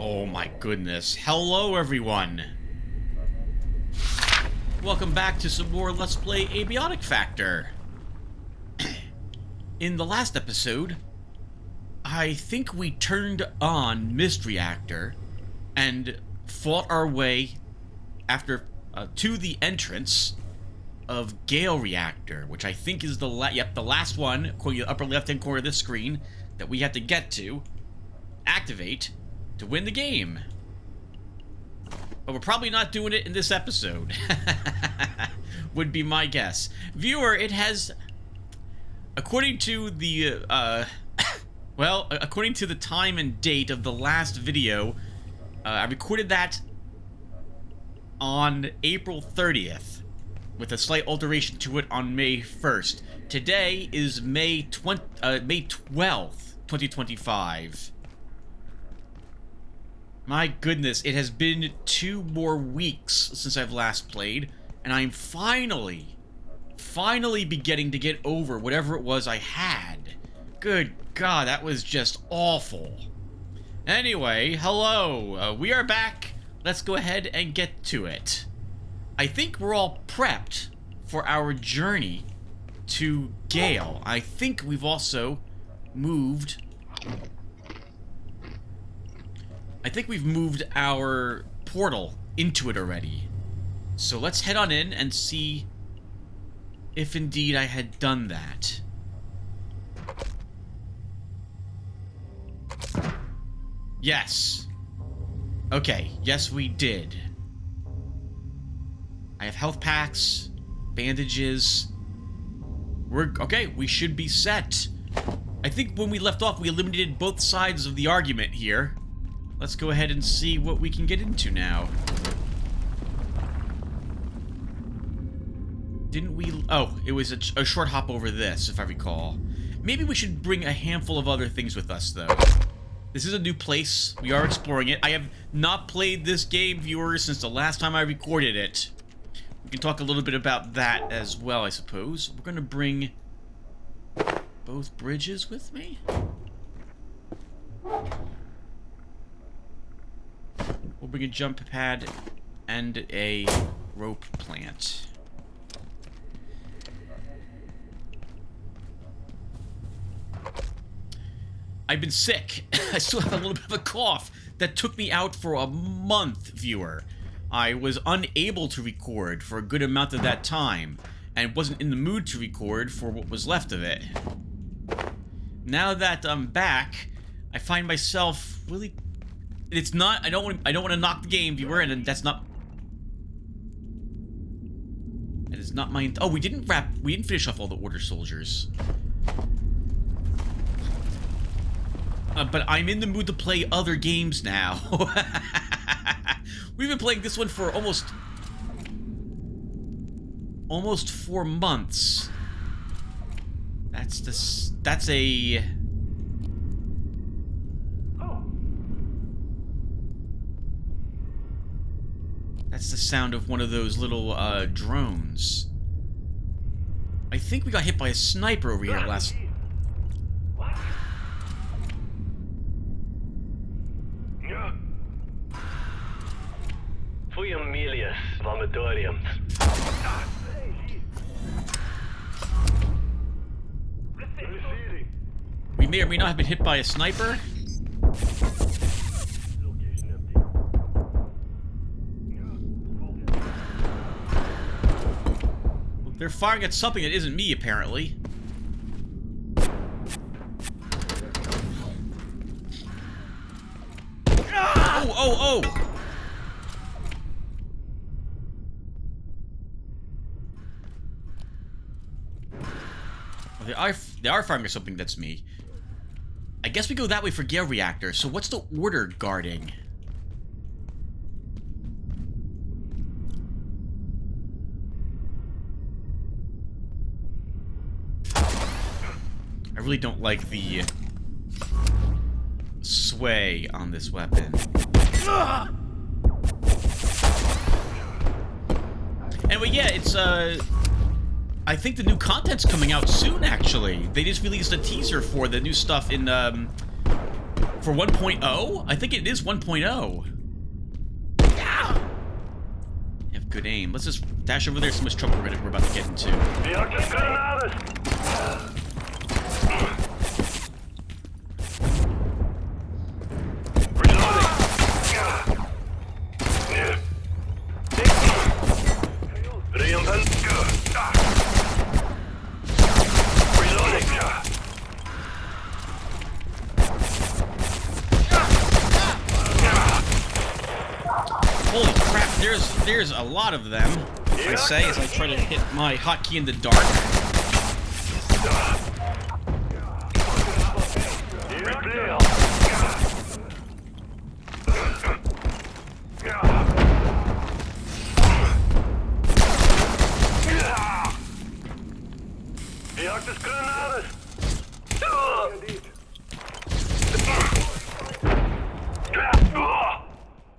Oh my goodness. Hello everyone! Welcome back to some more Let's Play Abiotic Factor. In the last episode, I think we turned on Mist Reactor and fought our way to the entrance of Gale Reactor, which I think is the last one, according to the upper left-hand corner of this screen, that we have to get to, activate, to win the game. But we're probably not doing it in this episode. Would be my guess. Viewer, it has, according to the, according to the time and date of the last video, I recorded that on April 30th, with a slight alteration to it on May 1st. Today is May 12th, 2025. My goodness, it has been 2 more weeks since I've last played, and I'm finally beginning to get over whatever it was I had. Good God, that was just awful. Anyway, hello, we are back. Let's go ahead and get to it. I think we're all prepped for our journey to Gale. I think we've also moved... our portal into it already. So let's head on in and see if indeed I had done that. Yes. Okay, yes we did. I have health packs, bandages. Okay, we should be set. I think when we left off, we eliminated both sides of the argument here. Let's go ahead and see what we can get into now. Didn't we... Oh, it was a short hop over this, if I recall. Maybe we should bring a handful of other things with us, though. This is a new place. We are exploring it. I have not played this game, viewers, since the last time I recorded it. We can talk a little bit about that as well, I suppose. We're going to bring both bridges with me. We'll bring a jump pad and a rope plant. I've been sick. I still have a little bit of a cough that took me out for a month, viewer. I was unable to record for a good amount of that time, and wasn't in the mood to record for what was left of it. Now that I'm back, I find myself really... It's not... I don't want to knock the game, viewer, and that's not... That is not my... Oh, we didn't finish off all the Order soldiers. But I'm in the mood to play other games now. We've been playing this one for almost 4 months. That's a... That's the sound of one of those little, drones. I think we got hit by a sniper over here last... We may or may not have been hit by a sniper. They're firing at something that isn't me, apparently. Oh! Well, they are firing at something that's me. I guess we go that way for Gale Reactor, so what's the Order guarding? I really don't like the sway on this weapon. Anyway, yeah, it's, I think the new content's coming out soon, actually. They just released a teaser for the new stuff in, For 1.0? I think it is 1.0. You have good aim. Let's just dash over there. So much trouble we're about to get into. Holy crap, there's a lot of them, I say, as I try to hit my hotkey in the dark.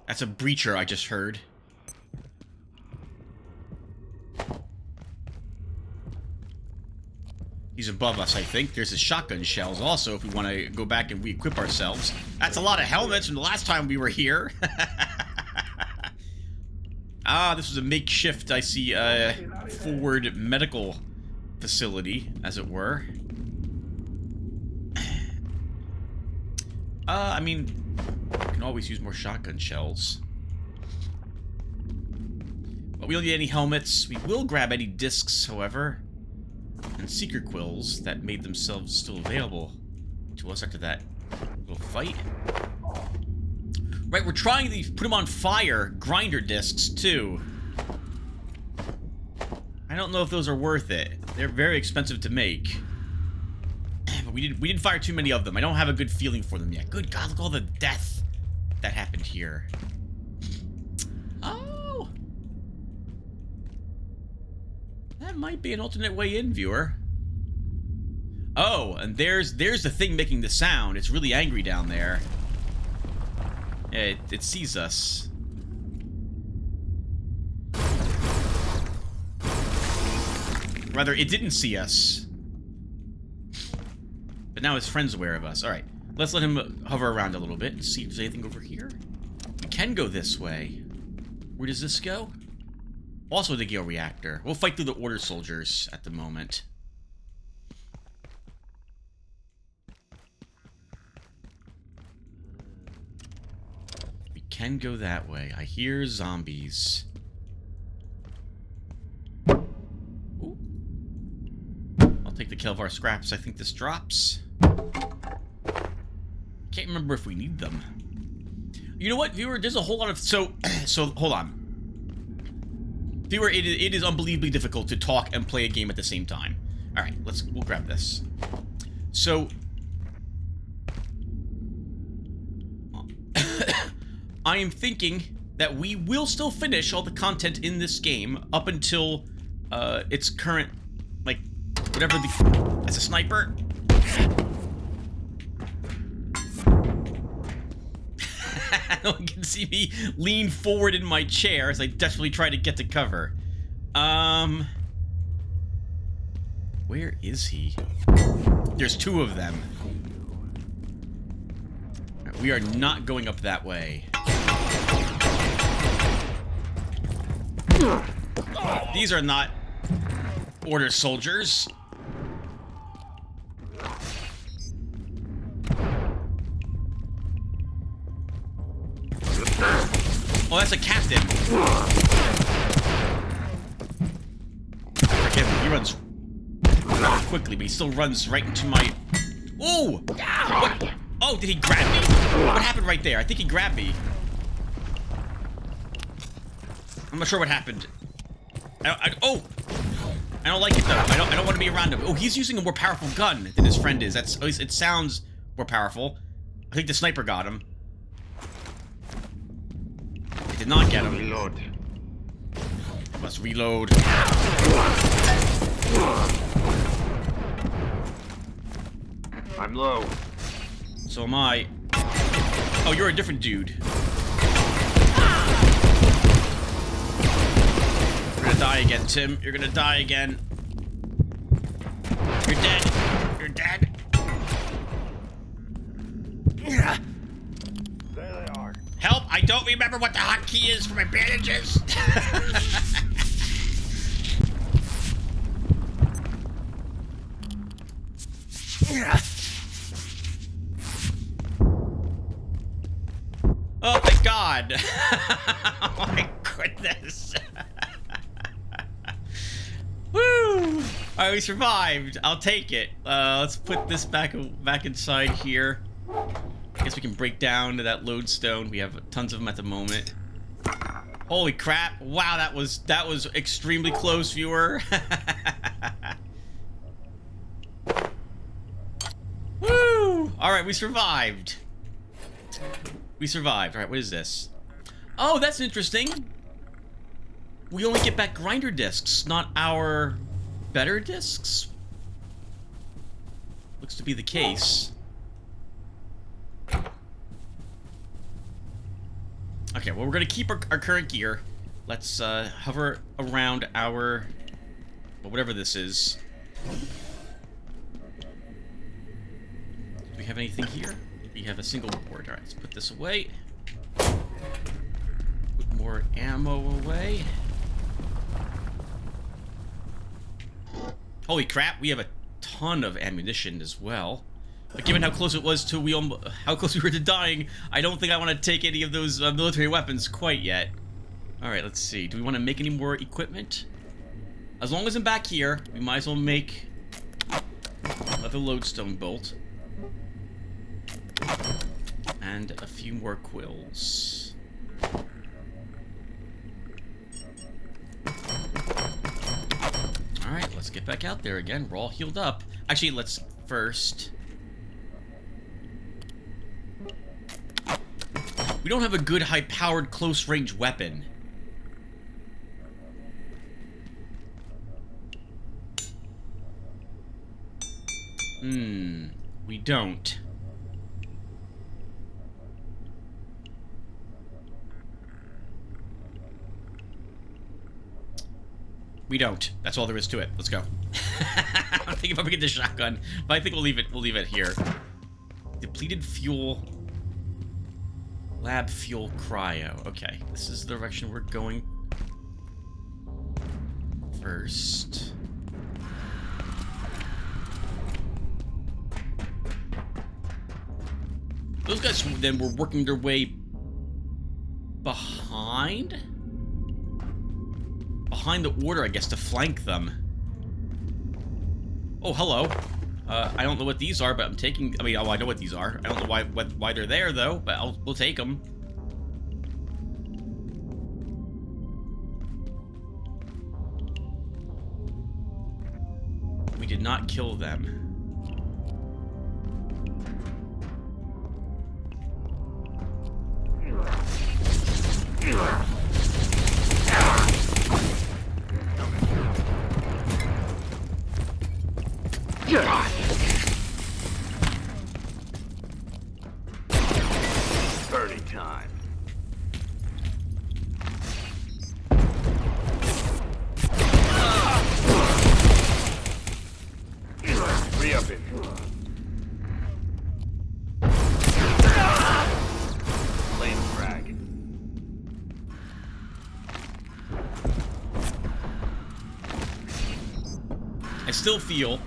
That's a breacher I just heard. He's above us, I think. There's his shotgun shells also, if we want to go back and re-equip ourselves. That's a lot of helmets from the last time we were here. Ah, this was a makeshift, I see, forward medical facility, as it were. I mean, I can always use more shotgun shells. But we don't need any helmets. We will grab any discs, however. And seeker quills that made themselves still available to us after that little fight. Right, we're trying to put them on fire. Grinder discs, too. I don't know if those are worth it. They're very expensive to make. But we didn't fire too many of them. I don't have a good feeling for them yet. Good God, look at all the death that happened here. Oh! That might be an alternate way in, viewer. Oh, and there's the thing making the sound. It's really angry down there. Yeah, it sees us. Rather, it didn't see us. But now his friend's aware of us. Alright, let's let him hover around a little bit and see if there's anything over here. We can go this way. Where does this go? Also the Gale Reactor. We'll fight through the Order soldiers at the moment. We can go that way. I hear zombies. Ooh. I'll take the Kelvar scraps. I think this drops. Can't remember if we need them. You know what, viewer? There's a whole lot of... So hold on. Viewer, it is unbelievably difficult to talk and play a game at the same time. Alright, we'll grab this. So... I am thinking that we will still finish all the content in this game up until its current, like, whatever the... That's a sniper. No one can see me lean forward in my chair as I desperately try to get to cover. Where is he? There's two of them. We are not going up that way. These are not Order soldiers. Oh, that's a captain. Forget him. He runs rather quickly, but he still runs right into my... Oh! What? Oh, did he grab me? What happened right there? I think he grabbed me. I'm not sure what happened. Oh! I don't like it though. I don't want to be around him. Oh, he's using a more powerful gun than his friend is. At least it sounds more powerful. I think the sniper got him. It did not get him. Reload. Must reload. I'm low. So am I. Oh, you're a different dude. You're gonna die again, Tim. You're gonna die again. You're dead. You're dead. There they are. Help! I don't remember what the hotkey is for my bandages! Oh my god! Oh my goodness! Woo! Alright, we survived. I'll take it. Let's put this back inside here. I guess we can break down to that lodestone. We have tons of them at the moment. Holy crap! Wow, that was extremely close, viewer. Woo! Alright, we survived. We survived. Alright, what is this? Oh, that's interesting. We only get back grinder discs, not our better discs. Looks to be the case. Okay, well, we're gonna keep our current gear. Let's hover around our... well, whatever this is. Do we have anything here? We have a single board. Alright, let's put this away. Put more ammo away. Holy crap, we have a ton of ammunition as well. But given how close it was to how close we were to dying, I don't think I want to take any of those military weapons quite yet. Alright, let's see. Do we want to make any more equipment? As long as I'm back here, we might as well make another lodestone bolt. And a few more quills. Alright, let's get back out there again. We're all healed up. Actually, let's first... we don't have a good high-powered close-range weapon. We don't. We don't. That's all there is to it. Let's go. I'm thinking if I get the shotgun, but I think we'll leave it here. Depleted fuel. Lab fuel cryo. Okay, this is the direction we're going first. Those guys then were working their way behind the order, I guess, to flank them. Oh, hello. I don't know what these are, but I'm taking... I mean, oh, I know what these are. I don't know why they're there, though, but we'll take them. We did not kill them. Party time. Re-up it. Flame frag. I still feel,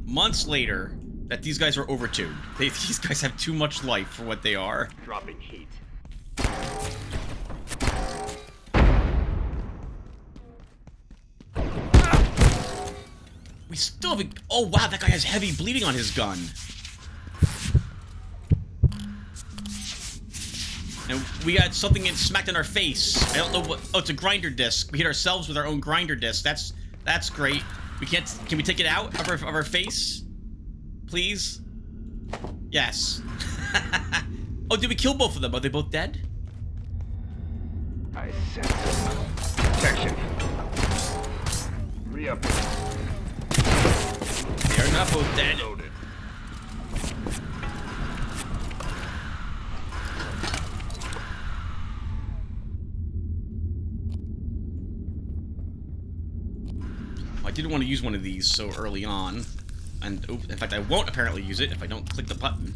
months later, that these guys are overtuned. These guys have too much life for what they are. Dropping heat. We still have a... oh, wow, that guy has heavy bleeding on his gun. And we got something smacked in our face. I don't know what... oh, it's a grinder disc. We hit ourselves with our own grinder disc. That's great. We can't... can we take it out of our face? Please? Yes. Oh, did we kill both of them? Are they both dead? I sense protection. Re-up it. They're not both dead. Loaded. I didn't want to use one of these so early on. And, in fact, I won't apparently use it if I don't click the button.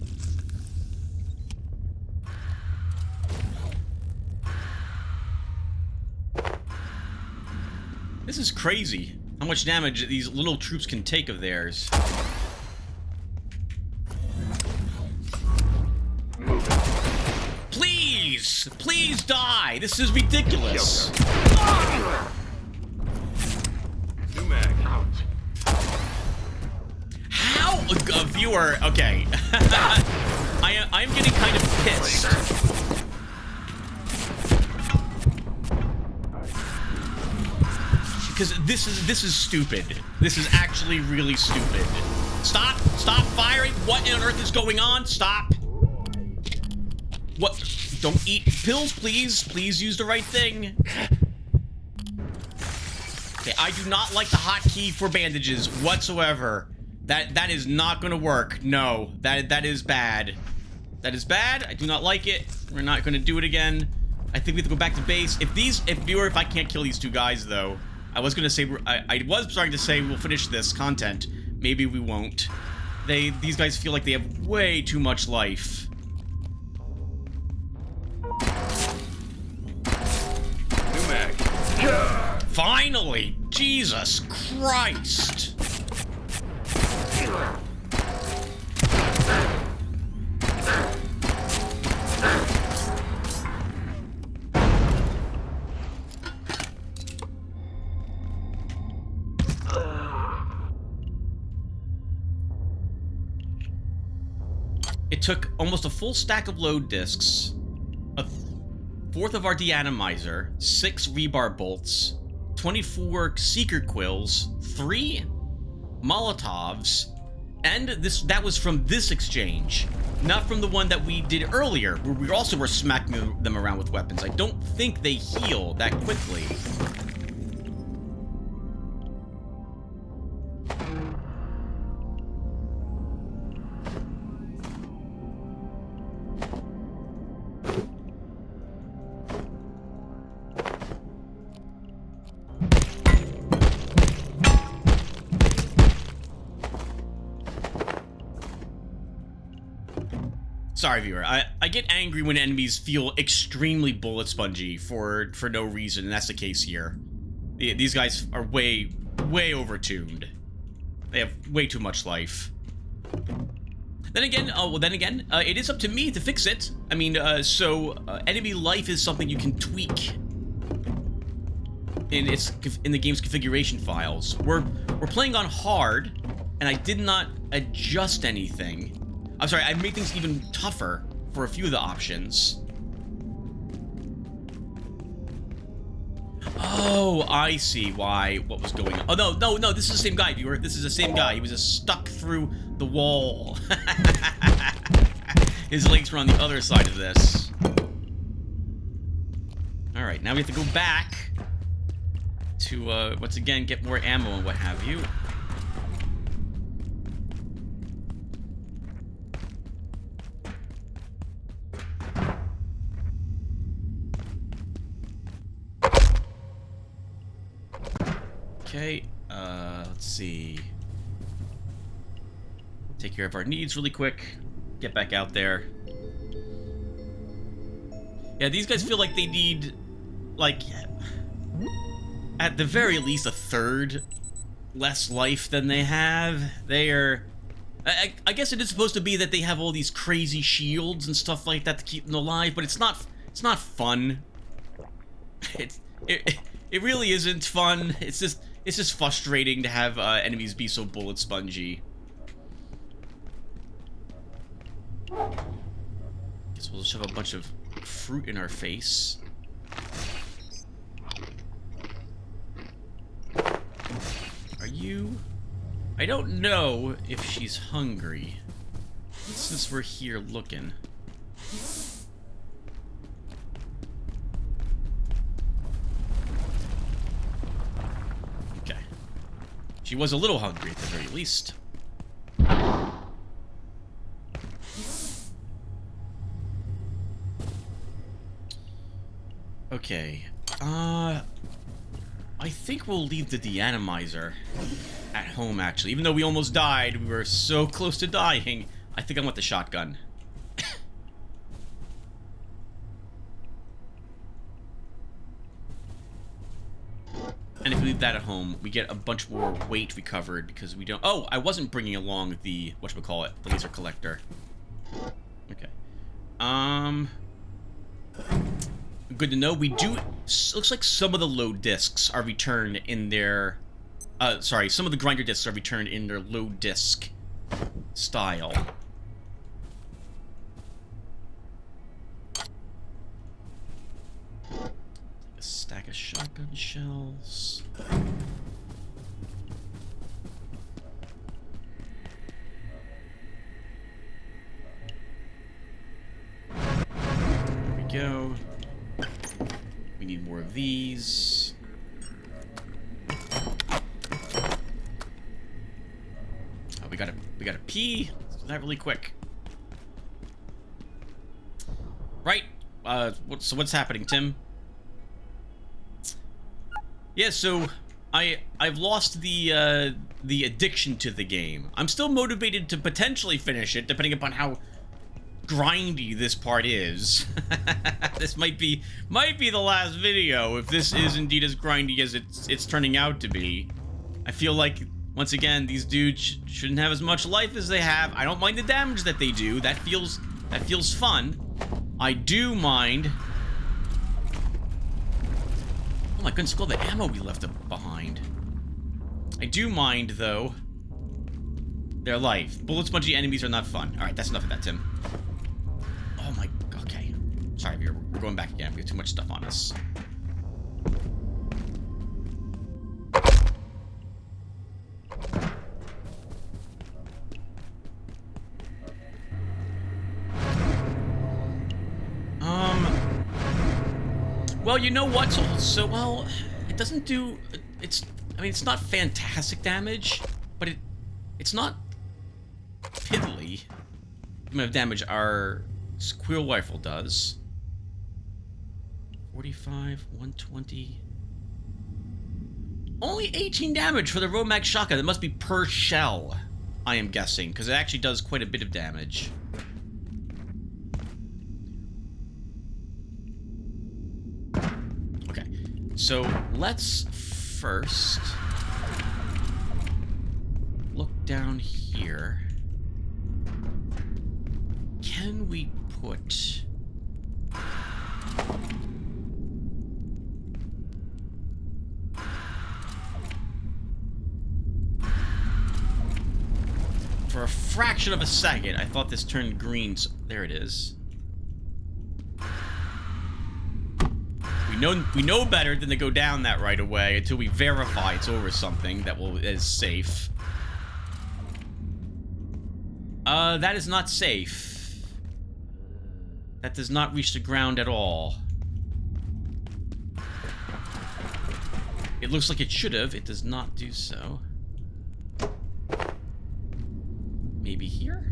This is crazy. How much damage these little troops can take of theirs. Please! Please die! This is ridiculous! New mag. How? A viewer... Okay. I'm getting kind of pissed. Because this is stupid. This is actually really stupid. Stop! Stop firing! What on earth is going on? Stop! What? Don't eat pills, please. Please use the right thing. Okay, I do not like the hotkey for bandages whatsoever. That is not gonna work. No, that is bad. That is bad. I do not like it. We're not gonna do it again. I think we have to go back to base. If I can't kill these two guys though, I was gonna say I was starting to say we'll finish this content. Maybe we won't. These guys feel like they have way too much life. New mag. Finally! Jesus Christ! It took almost a full stack of load discs, a fourth of our deatomizer, 6 rebar bolts, 24 seeker quills, 3 Molotovs, and that was from this exchange, not from the one that we did earlier, where we also were smacking them around with weapons. I don't think they heal that quickly. Sorry, viewer. I get angry when enemies feel extremely bullet spongy for no reason, and that's the case here. These guys are way overtuned. They have way too much life. Then again, it is up to me to fix it. I mean, enemy life is something you can tweak in the game's configuration files. We're playing on hard, and I did not adjust anything. I'm sorry, I made things even tougher for a few of the options. Oh, I see what was going on. Oh, no, this is the same guy, viewer. This is the same guy. He was just stuck through the wall. His legs were on the other side of this. Alright, now we have to go back to, once again, get more ammo and what have you. Okay, let's see. Take care of our needs really quick. Get back out there. Yeah, these guys feel like they need, like, at the very least a third less life than they have. They are... I guess it is supposed to be that they have all these crazy shields and stuff like that to keep them alive, but it's not fun. It really isn't fun. It's just frustrating to have enemies be so bullet spongy. Guess we'll shove a bunch of fruit in our face. Are you? I don't know if she's hungry, since we're here looking. Okay. She was a little hungry at the very least. Okay. I think we'll leave the deatomizer at home, actually. Even though we almost died, we were so close to dying. I think I want the shotgun. And if we leave that at home, we get a bunch more weight recovered because we don't... Oh, I wasn't bringing along the... whatchamacallit? The laser collector. Okay. Good to know. We do... Looks like some of the load discs are returned in their... sorry, some of the grinder discs are returned in their load disc style. A stack of shotgun shells. There we go. We need more of these. Oh, we gotta pee. Let's do that really quick. Right. So what's happening, Tim? Yeah, so I've lost the addiction to the game. I'm still motivated to potentially finish it, depending upon how grindy this part is. This might be the last video if this is indeed as grindy as it's turning out to be. I feel like once again these dudes shouldn't have as much life as they have. I don't mind the damage that they do. That feels fun. I do mind. Oh my goodness, look at all the ammo we left behind. I do mind, though, their life. Bullet spongy enemies are not fun. Alright, that's enough of that, Tim. Oh my... Okay. Sorry, we're going back again. We have too much stuff on us. Well, you know what? So well, it doesn't do... I mean, it's not fantastic damage, but it's not piddly. The amount of damage our squirrel rifle does. 45, 120... Only 18 damage for the Romax shotgun. That must be per shell, I am guessing, because it actually does quite a bit of damage. So, let's first look down here. Can we put... For a fraction of a second, I thought this turned green. So there it is. We know better than to go down that right away until we verify it's over something that is safe. That is not safe. That does not reach the ground at all. It looks like it should have. It does not do so. Maybe here?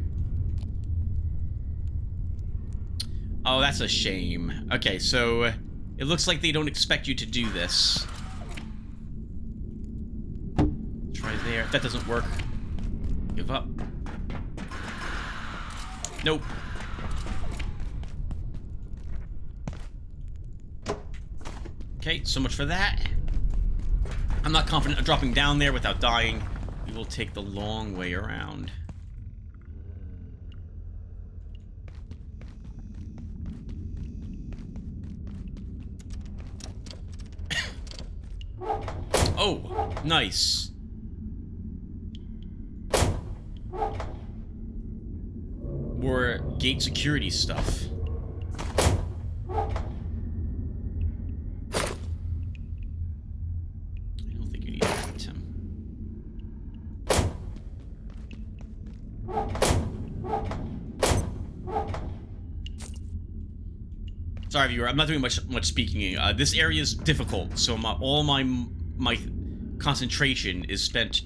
Oh, that's a shame. Okay, so... It looks like they don't expect you to do this. Try there. If that doesn't work, give up. Nope. Okay, so much for that. I'm not confident of dropping down there without dying. We will take the long way around. Oh, nice. More gate security stuff. I don't think you need that, Tim. Sorry, viewer. I'm not doing much speaking. This area is difficult, so all my concentration is spent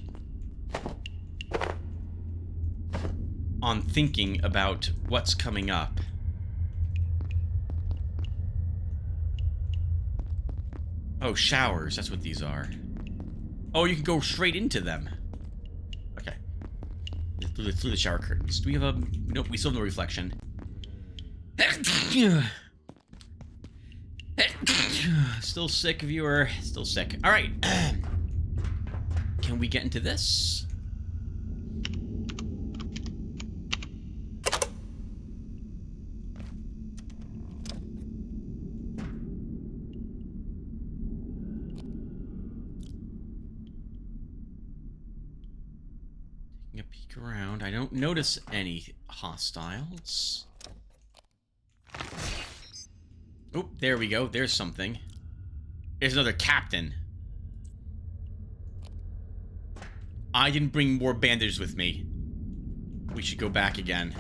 on thinking about what's coming up. Oh, showers. That's what these are. Oh, you can go straight into them. Okay. Through the shower curtains. Do we have a... Nope, we still have no reflection. Still sick, viewer. Still sick. All right. Can we get into this? Taking a peek around. I don't notice any hostiles. Oh, there we go. There's something. There's another captain. I didn't bring more bandages with me. We should go back again.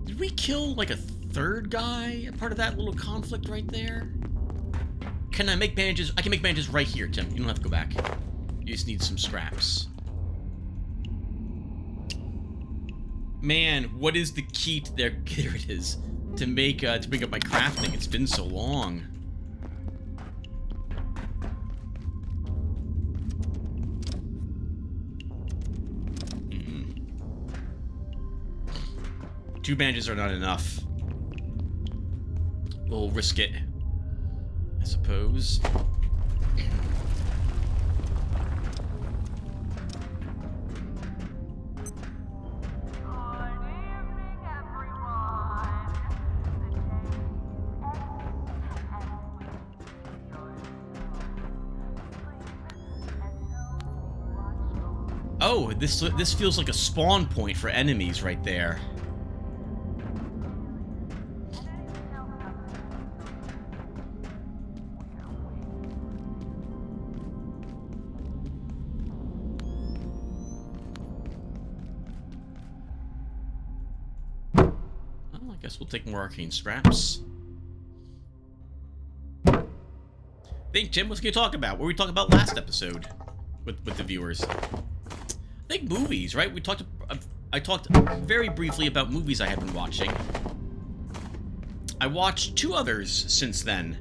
Did we kill, like, a third guy? A part of that little conflict right there? Can I make bandages? I can make bandages right here, Tim. You don't have to go back. You just need some scraps. Man, what is the key to there? There it is. To bring up my crafting. It's been so long. Two bandages are not enough. We'll risk it, I suppose. Oh, this feels like a spawn point for enemies right there. Well, I guess we'll take more arcane scraps. Think, Tim, what's going to talk about? What were we talking about last episode with the viewers? I think movies, right? I talked very briefly about movies I have been watching. I watched two others since then.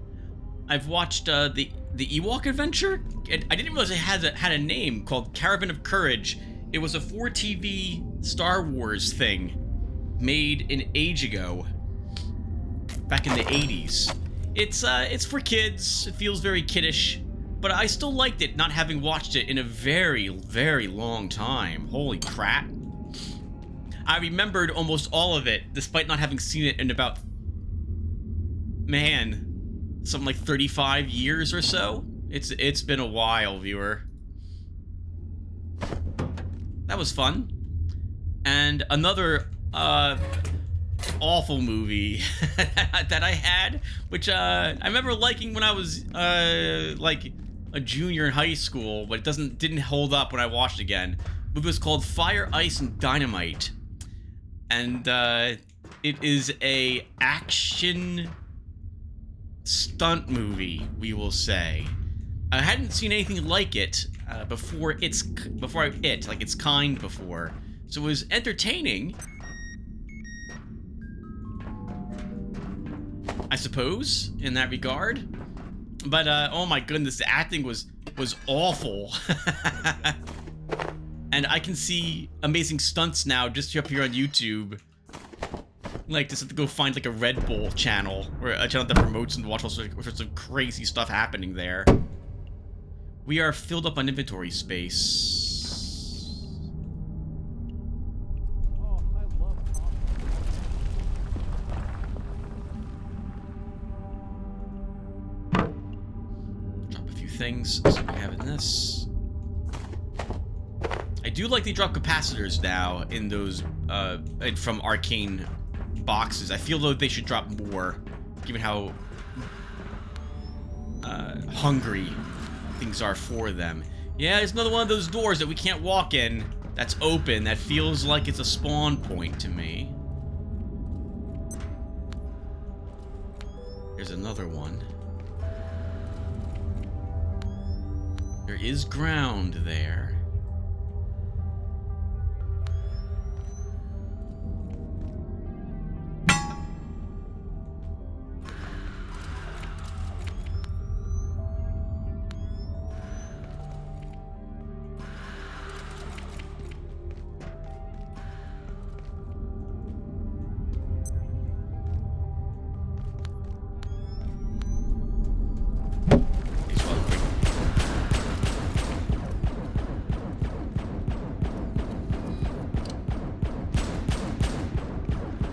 I've watched the Ewok Adventure. I didn't realize it had a name called Caravan of Courage. It was a 4TV Star Wars thing made an age ago, back in the 80s. It's for kids. It feels very kiddish. But I still liked it, not having watched it in a very, very long time. Holy crap. I remembered almost all of it, despite not having seen it in about, man, something like 35 years or so. It's been a while, viewer. That was fun. And another, awful movie that I had, which, I remember liking when I was, like, a junior in high school, but it didn't hold up when I watched it again. The movie was called Fire, Ice, and Dynamite. And, it is a action stunt movie, we will say. I hadn't seen anything like it, before its kind before. So it was entertaining, I suppose, in that regard. But, oh my goodness, the acting was awful. And I can see amazing stunts now just up here on YouTube. Like, just have to go find, like, a Red Bull channel, or a channel that promotes and watch all sorts of crazy stuff happening there. We are filled up on inventory space. Oh, I love Drop a few things, so we have in this. I do like they drop capacitors now in those, from arcane boxes. I feel though they should drop more, given how hungry things are for them. Yeah, there's another one of those doors that we can't walk in that's open that feels like it's a spawn point to me. There's another one. There is ground there.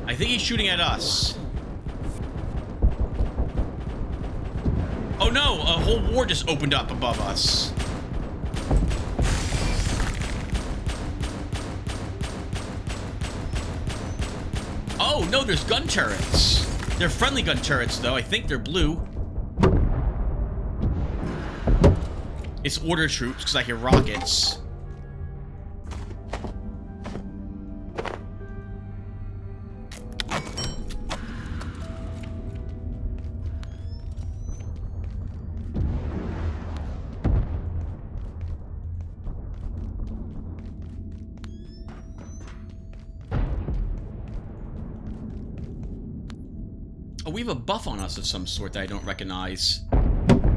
I think he's shooting at us. Oh no, a whole war just opened up above us. Oh no, there's gun turrets. They're friendly gun turrets though. I think they're blue. It's order troops because I hear rockets. Oh, we have a buff on us of some sort that I don't recognize.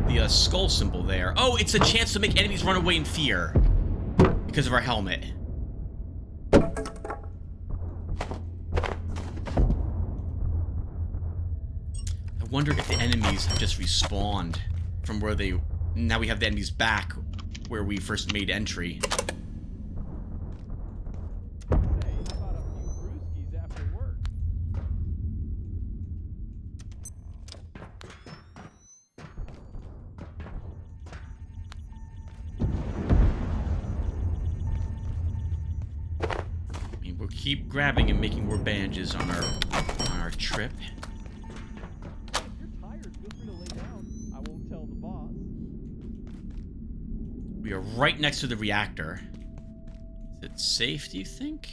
The skull symbol there. Oh, it's a chance to make enemies run away in fear. Because of our helmet. I wonder if the enemies have just respawned from where they... Now we have the enemies back where we first made entry. Keep grabbing and making more bandages on our trip. If you're tired, feel free to lay down. I won't tell the boss. We are right next to the reactor. Is it safe, do you think?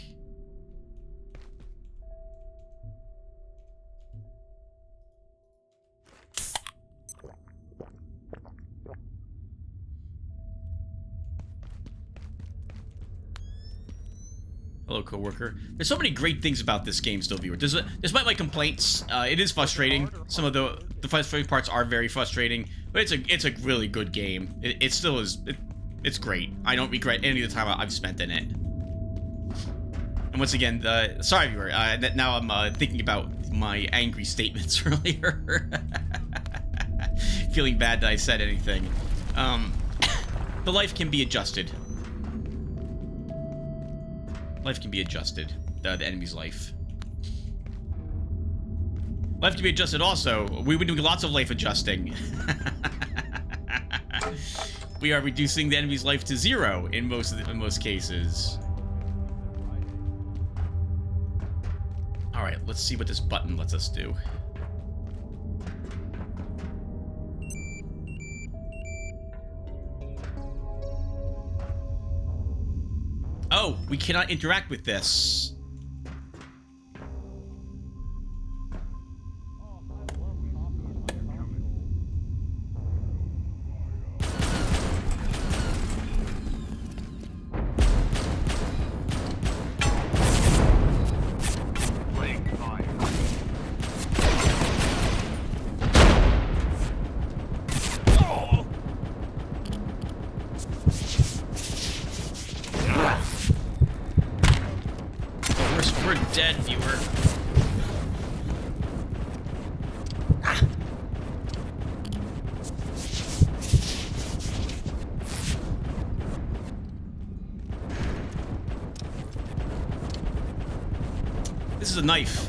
Hello, coworker. There's so many great things about this game still, viewer. Despite my complaints, it is frustrating. Some of the frustrating parts are very frustrating, but it's a really good game. It still is. It's great. I don't regret any of the time I've spent in it. And once again, sorry, viewer. Now I'm thinking about my angry statements earlier. Feeling bad that I said anything. The life can be adjusted. Life can be adjusted. The enemy's life. Life can be adjusted also. We've been doing lots of life adjusting. We are reducing the enemy's life to 0 in most cases. Alright, let's see what this button lets us do. Oh, we cannot interact with this. We're dead, viewer. This is a knife.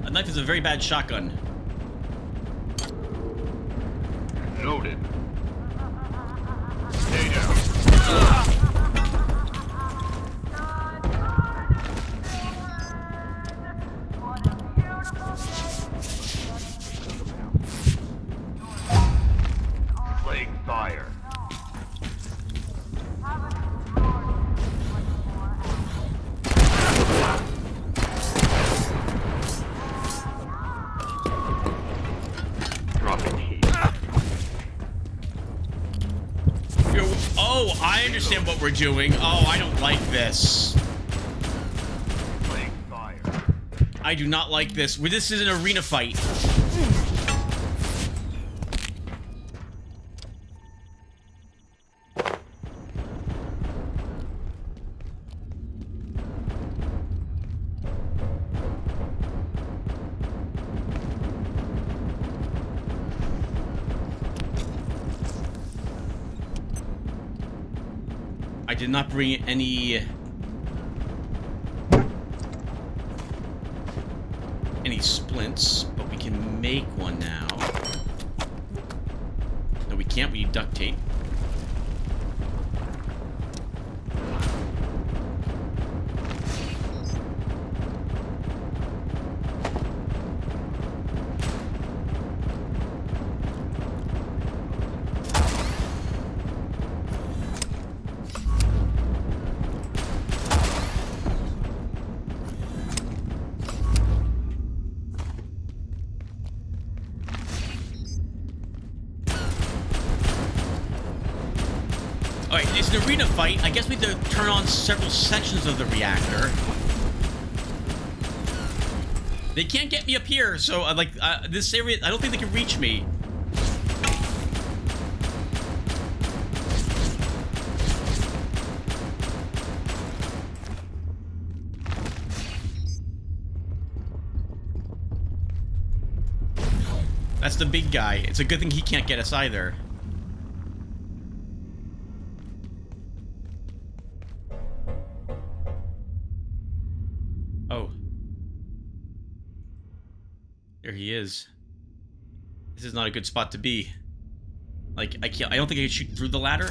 A knife is a very bad shotgun. Noted. Stay down. Fire. Dropping heat. Oh, I understand what we're doing. Oh, I don't like this. Playing fire. I do not like this. This is an arena fight. I did not bring any... any splints, but we can make one now. No, we can't. We need duct tape. Alright, it's an arena fight. I guess we have to turn on several sections of the reactor. They can't get me up here, so, this area, I don't think they can reach me. That's the big guy. It's a good thing he can't get us either. Oh. There he is. This is not a good spot to be. Like, I don't think I can shoot through the ladder.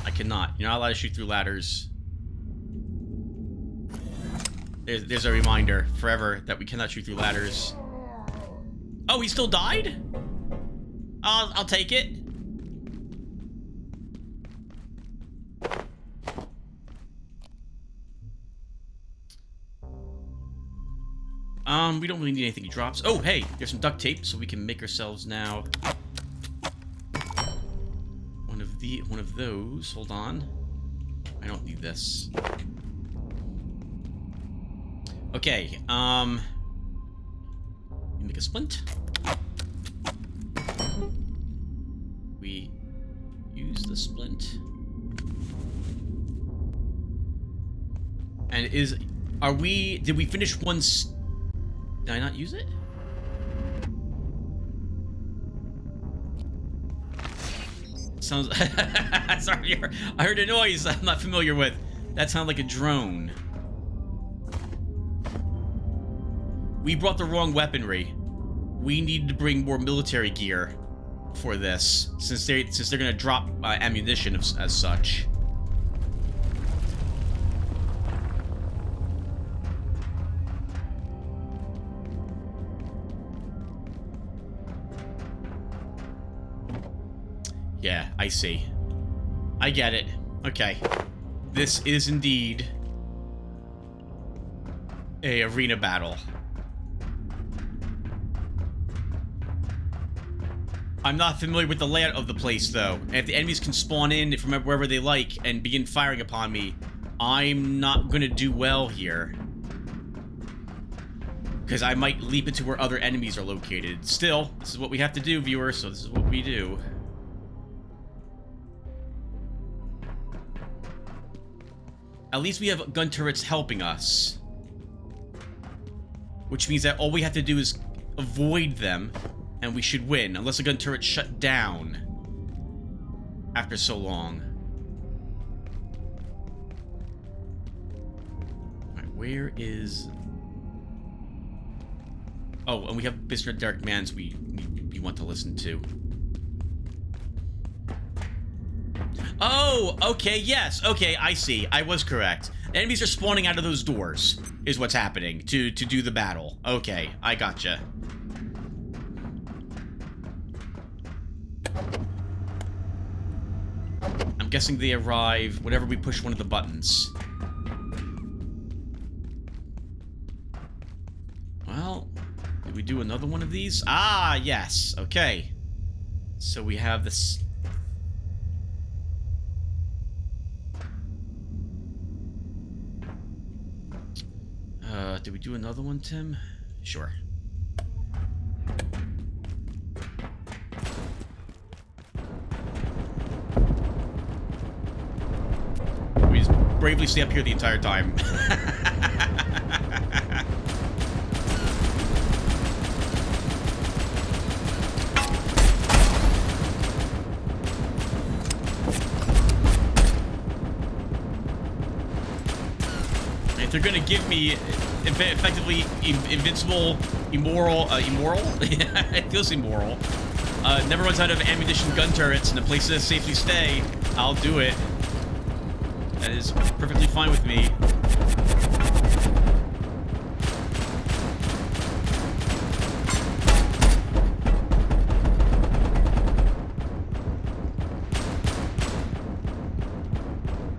I cannot. You're not allowed to shoot through ladders. There's a reminder forever that we cannot shoot through ladders. Oh, he still died? I'll take it. We don't really need anything he drops. Oh, hey, there's some duct tape, so we can make ourselves now one of those. Hold on. I don't need this. Okay, make a splint. We use the splint. And did we finish one? Did I not use it? Sounds. Sorry, I heard a noise I'm not familiar with. That sounded like a drone. We brought the wrong weaponry. We needed to bring more military gear for this, since they're gonna drop ammunition as such. Yeah, I see. I get it. Okay. This is indeed a arena battle. I'm not familiar with the layout of the place, though. And if the enemies can spawn in from wherever they like and begin firing upon me, I'm not gonna do well here. Because I might leap into where other enemies are located. Still, this is what we have to do, viewers, so this is what we do. At least we have gun turrets helping us. Which means that all we have to do is avoid them, and we should win, unless a gun turret shut down after so long. Alright, where is... Oh, and we have Mr. Dark Mans we want to listen to. Oh, okay, yes. Okay, I see. I was correct. Enemies are spawning out of those doors, is what's happening to do the battle. Okay, I gotcha. I'm guessing they arrive whenever we push one of the buttons. Well, did we do another one of these? Ah, yes. Okay. So we have this... did we do another one, Tim? Sure. We just bravely stay up here the entire time. if they're gonna give me effectively invincible, immoral, it feels immoral. Never runs out of ammunition gun turrets and a place to safely stay, I'll do it. That is perfectly fine with me.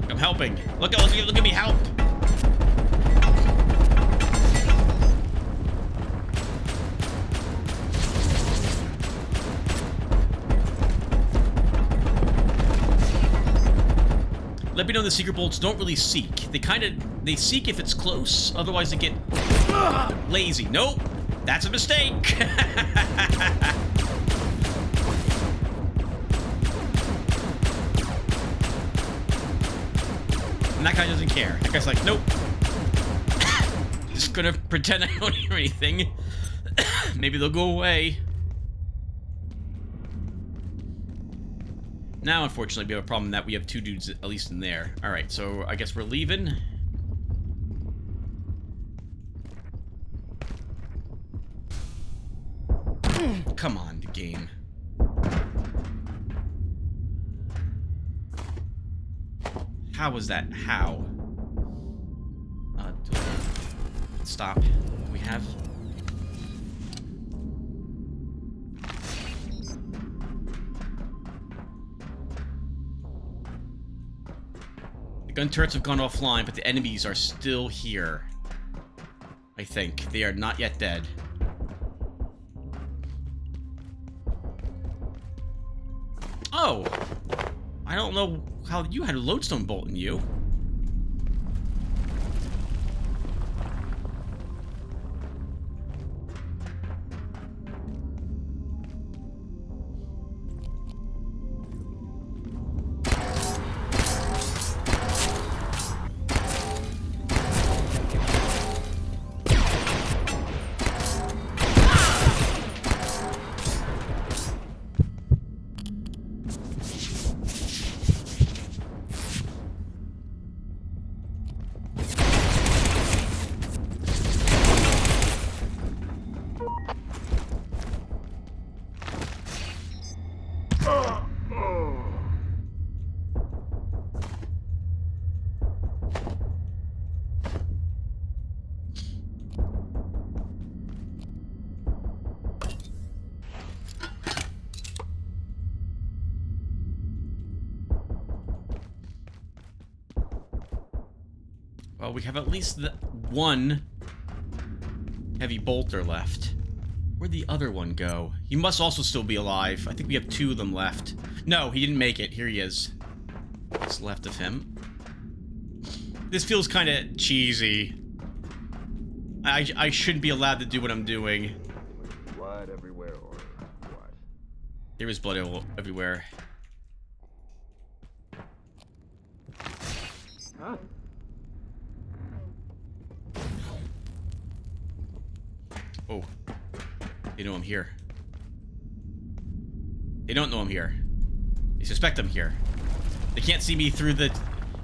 I'm helping. Look at me help. Let me know the secret bolts don't really seek. They seek if it's close, otherwise they get lazy. Nope, that's a mistake. And that guy doesn't care. That guy's like, nope. Just gonna pretend I don't hear anything. Maybe they'll go away. Now, unfortunately, we have a problem that we have two dudes at least in there. Alright, so I guess we're leaving. Come on, the game. How was that? How? Stop. We have... The gun turrets have gone offline, but the enemies are still here. I think. They are not yet dead. Oh! I don't know how you had a lodestone bolt in you. Well, we have at least one heavy bolter left. Where'd the other one go? He must also still be alive. I think we have two of them left. No, he didn't make it. Here he is. What's left of him? This feels kind of cheesy. I shouldn't be allowed to do what I'm doing. Blood everywhere or what? There is blood everywhere. Huh? Oh. They know I'm here. They don't know I'm here. They suspect I'm here. They can't see me through the...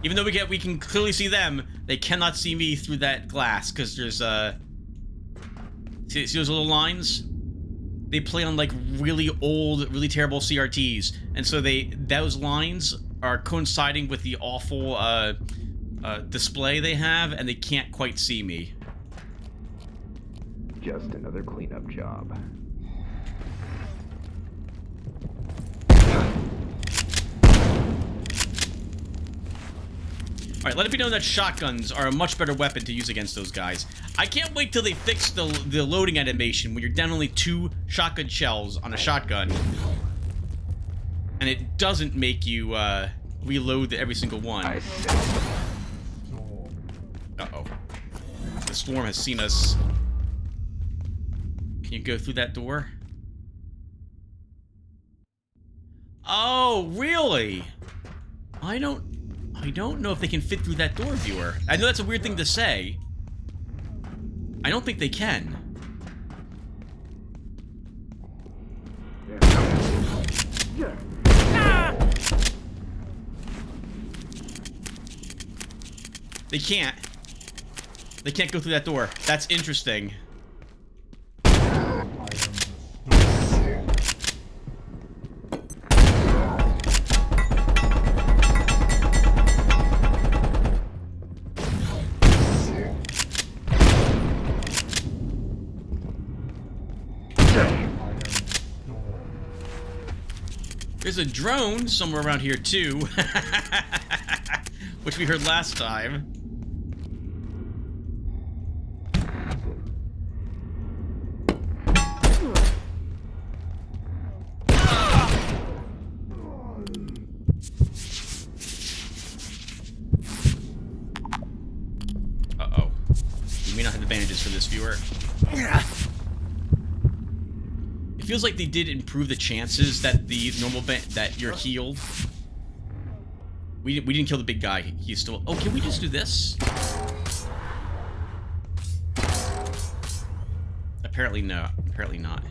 Even though we can clearly see them, they cannot see me through that glass, because there's, see those little lines? They play on, like, really old, really terrible CRTs, and so those lines are coinciding with the awful, display they have, and they can't quite see me. Just another cleanup job. Alright, let it be known that shotguns are a much better weapon to use against those guys. I can't wait till they fix the loading animation when you're down only 2 shotgun shells on a shotgun. And it doesn't make you, reload every single one. Uh-oh. The storm has seen us. Can you go through that door? Oh, really? I don't know if they can fit through that door, viewer. I know that's a weird thing to say. I don't think they can. They can't. They can't go through that door. That's interesting. There's a drone somewhere around here too, which we heard last time. Uh-oh. You may not have the bandages for this, viewer. It feels like they did improve the chances that the normal that you're healed. We didn't kill the big guy. He's still... Oh, can we just do this? Apparently no. Apparently not.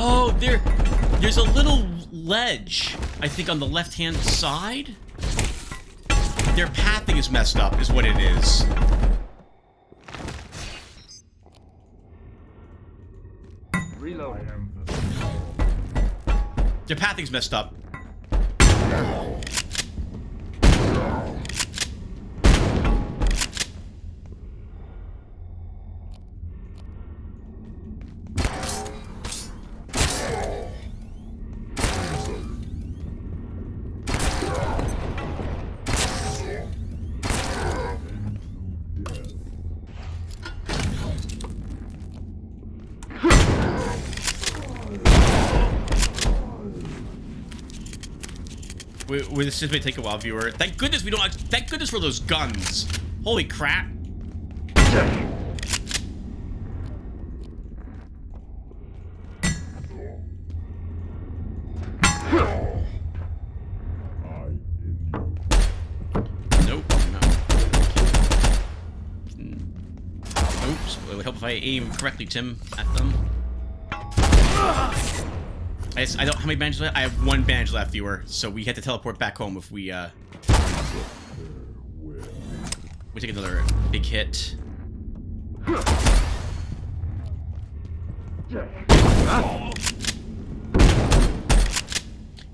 Oh, there's a little ledge, I think, on the left-hand side. Their pathing is messed up, is what it is. Reload. Their pathing's messed up. This may take a while, viewer. Thank goodness we don't. Thank goodness for those guns. Holy crap! Nope. No. Oops. It would help if I aim correctly, Tim, at them. I don't. How many bandages left? I have one bandage left, viewer. So we had to teleport back home if we take another big hit.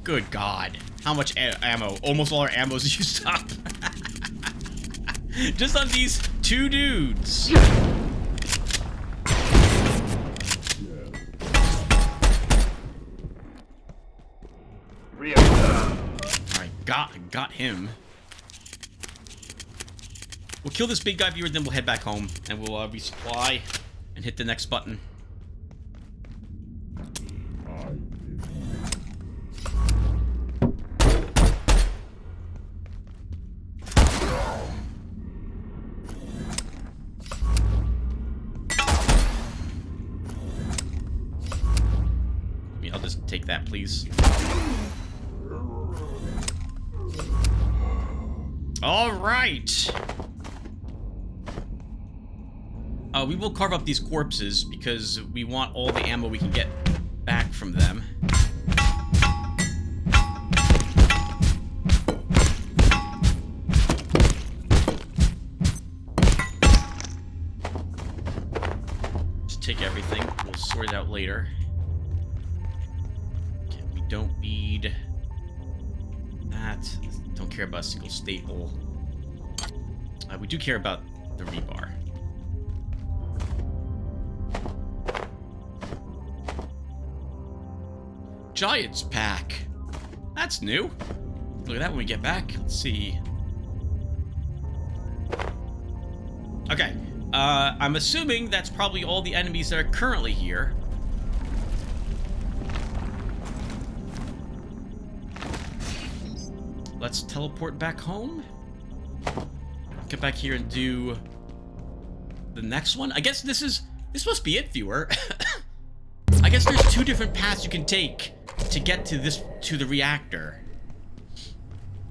Good God! How much ammo? Almost all our ammo's used up. Just on these two dudes. Alright, got him. We'll kill this big guy, viewer, then we'll head back home and we'll resupply and hit the next button. I'll just take that, please. All right. We will carve up these corpses because we want all the ammo we can get back from them. Just take everything. We'll sort it out later. Okay, we don't need that. Don't care about a single staple. We do care about the rebar. Giants pack. That's new. Look at that when we get back. Let's see. Okay. I'm assuming that's probably all the enemies that are currently here. Let's teleport back home. Get back here and do the next one. I guess this must be it, viewer. I guess there's 2 different paths you can take to get to the reactor.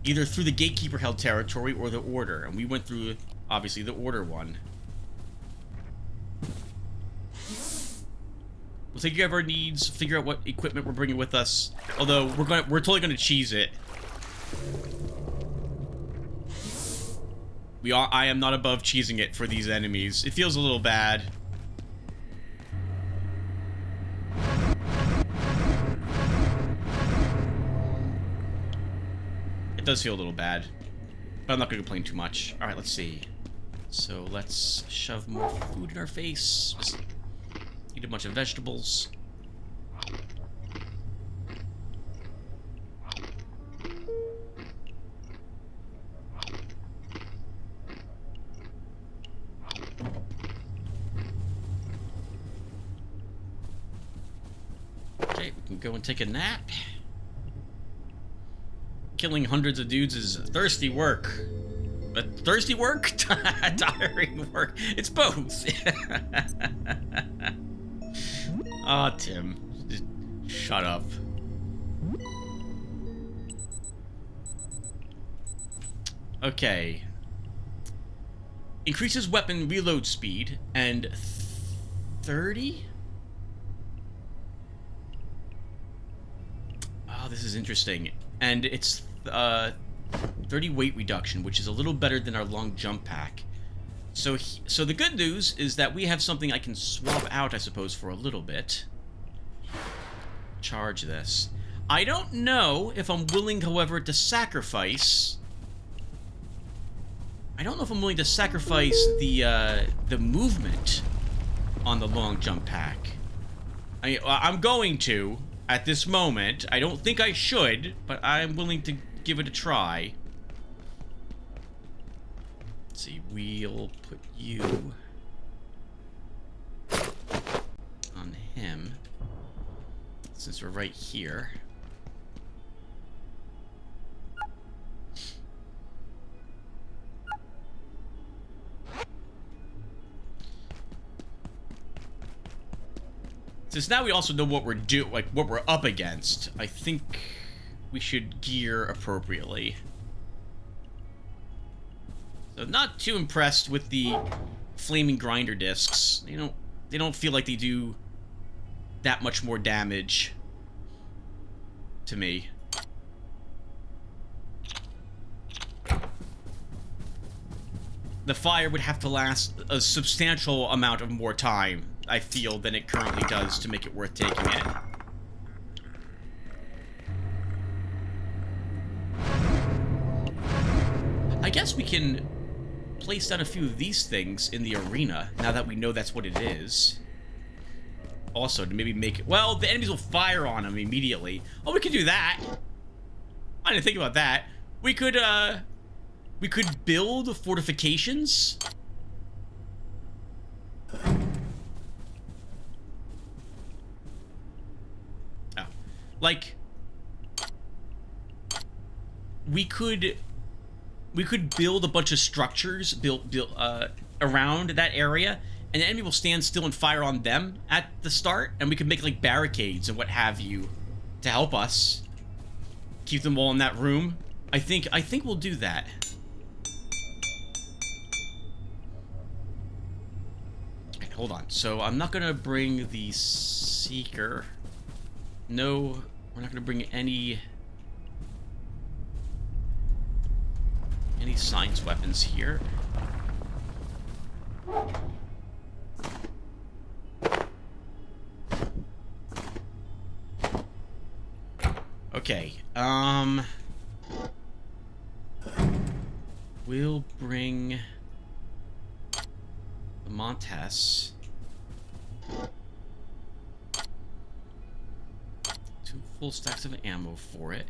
Either through the gatekeeper held territory or the order, and we went through obviously the order one. We'll take care of our needs, figure out what equipment we're bringing with us. Although we're totally gonna cheese it. I am not above cheesing it for these enemies. It feels a little bad. It does feel a little bad, but I'm not gonna complain too much. All right, let's see. So let's shove more food in our face. Just eat a bunch of vegetables. Okay, we can go and take a nap. Killing hundreds of dudes is thirsty work. But thirsty work? Tiring work. It's both. Aw, Tim. Just shut up. Okay. Increases weapon reload speed and 30? Oh, this is interesting. And it's 30 weight reduction, which is a little better than our long jump pack. So the good news is that we have something I can swap out, I suppose, for a little bit. Charge this. I don't know if I'm willing, however, to sacrifice... I don't know if I'm willing to sacrifice the movement on the long jump pack. I'm going to, at this moment. I don't think I should, but I'm willing to give it a try. Let's see, we'll put you on him, since we're right here. Since now we also know what we're what we're up against, I think we should gear appropriately. So not too impressed with the flaming grinder discs. They don't feel like they do that much more damage to me. The fire would have to last a substantial amount of more time, I feel, than it currently does to make it worth taking it. I guess we can place down a few of these things in the arena, now that we know that's what it is. Also, to maybe make it... Well, the enemies will fire on them immediately. Oh, we could do that. I didn't think about that. We could build fortifications. Oh. Like... We could build a bunch of structures around that area, and the enemy will stand still and fire on them at the start, and we could make like barricades and what have you to help us keep them all in that room. I think we'll do that. Okay, hold on. So I'm not gonna bring the Seeker. No, we're not gonna bring any science weapons here. Okay, we'll bring the Montes. 2 full stacks of ammo for it.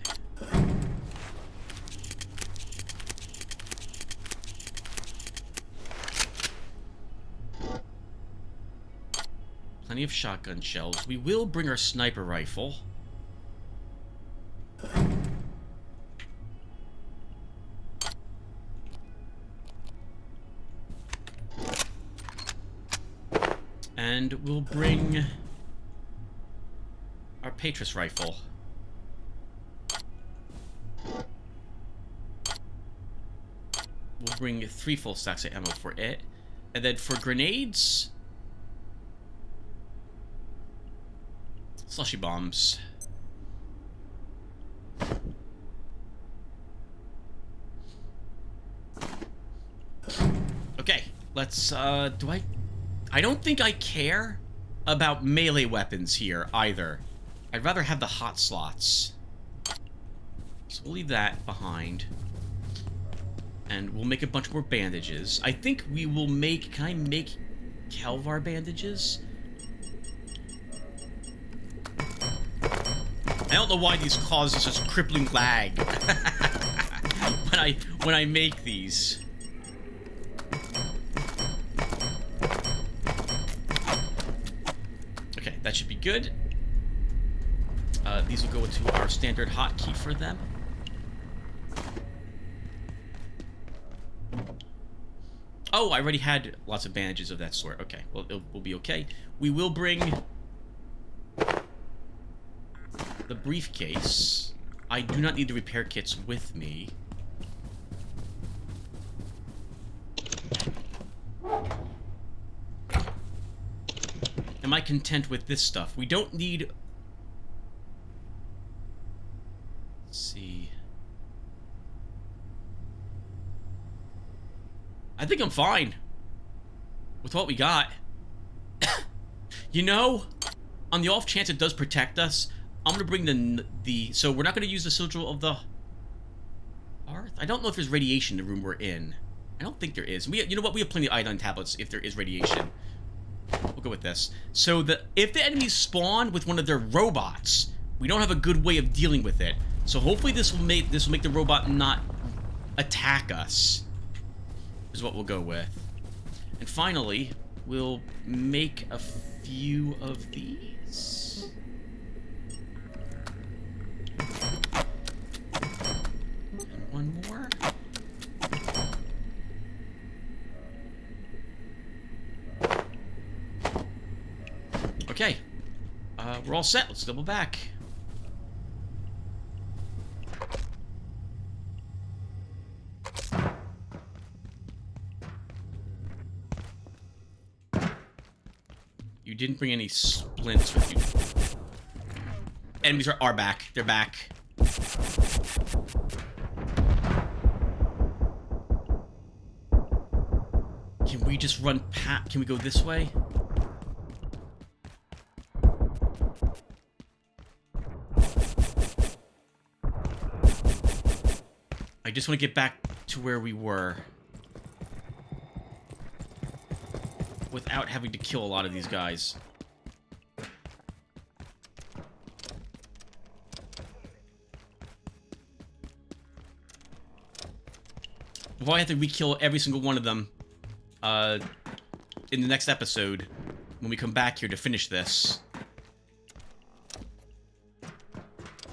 Plenty of shotgun shells. We will bring our sniper rifle. And we'll bring our Patris rifle. We'll bring 3 full stacks of ammo for it. And then for grenades... slushy bombs. Okay, let's, I don't think I care about melee weapons here, either. I'd rather have the hot slots. So we'll leave that behind. And we'll make a bunch more bandages. I think we will make... Can I make Kelvar bandages? I don't know why these cause such crippling lag when I make these. Okay, that should be good. These will go into our standard hotkey for them. Oh, I already had lots of bandages of that sort. Okay, well, we'll be okay. We will bring the briefcase. I do not need the repair kits with me. Am I content with this stuff? We don't need... Let's see... I think I'm fine with what we got. You know, on the off chance it does protect us, I'm gonna bring the so we're not gonna use the sigil of the hearth. I don't know if there's radiation in the room we're in. I don't think there is. You know what? We have plenty of iodine tablets if there is radiation. We'll go with this. So if the enemies spawn with one of their robots, we don't have a good way of dealing with it. So hopefully this will make the robot not attack us. Is what we'll go with. And finally, we'll make a few of these. And one more. Okay. We're all set. Let's double back. You didn't bring any splints with you. Enemies are back. They're back. Can we just run past? Can we go this way? I just want to get back to where we were. Without having to kill a lot of these guys. We'll have to re-kill every single one of them in the next episode when we come back here to finish this.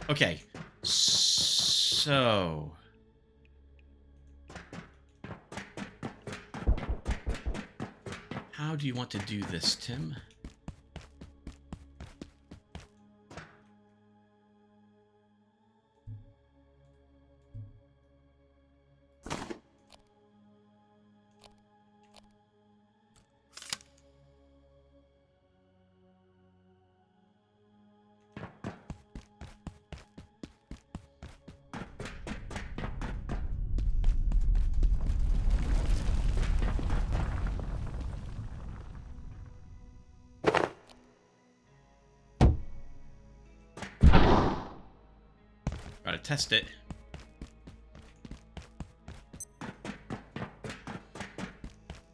Okay, so... How do you want to do this, Tim? Gotta test it.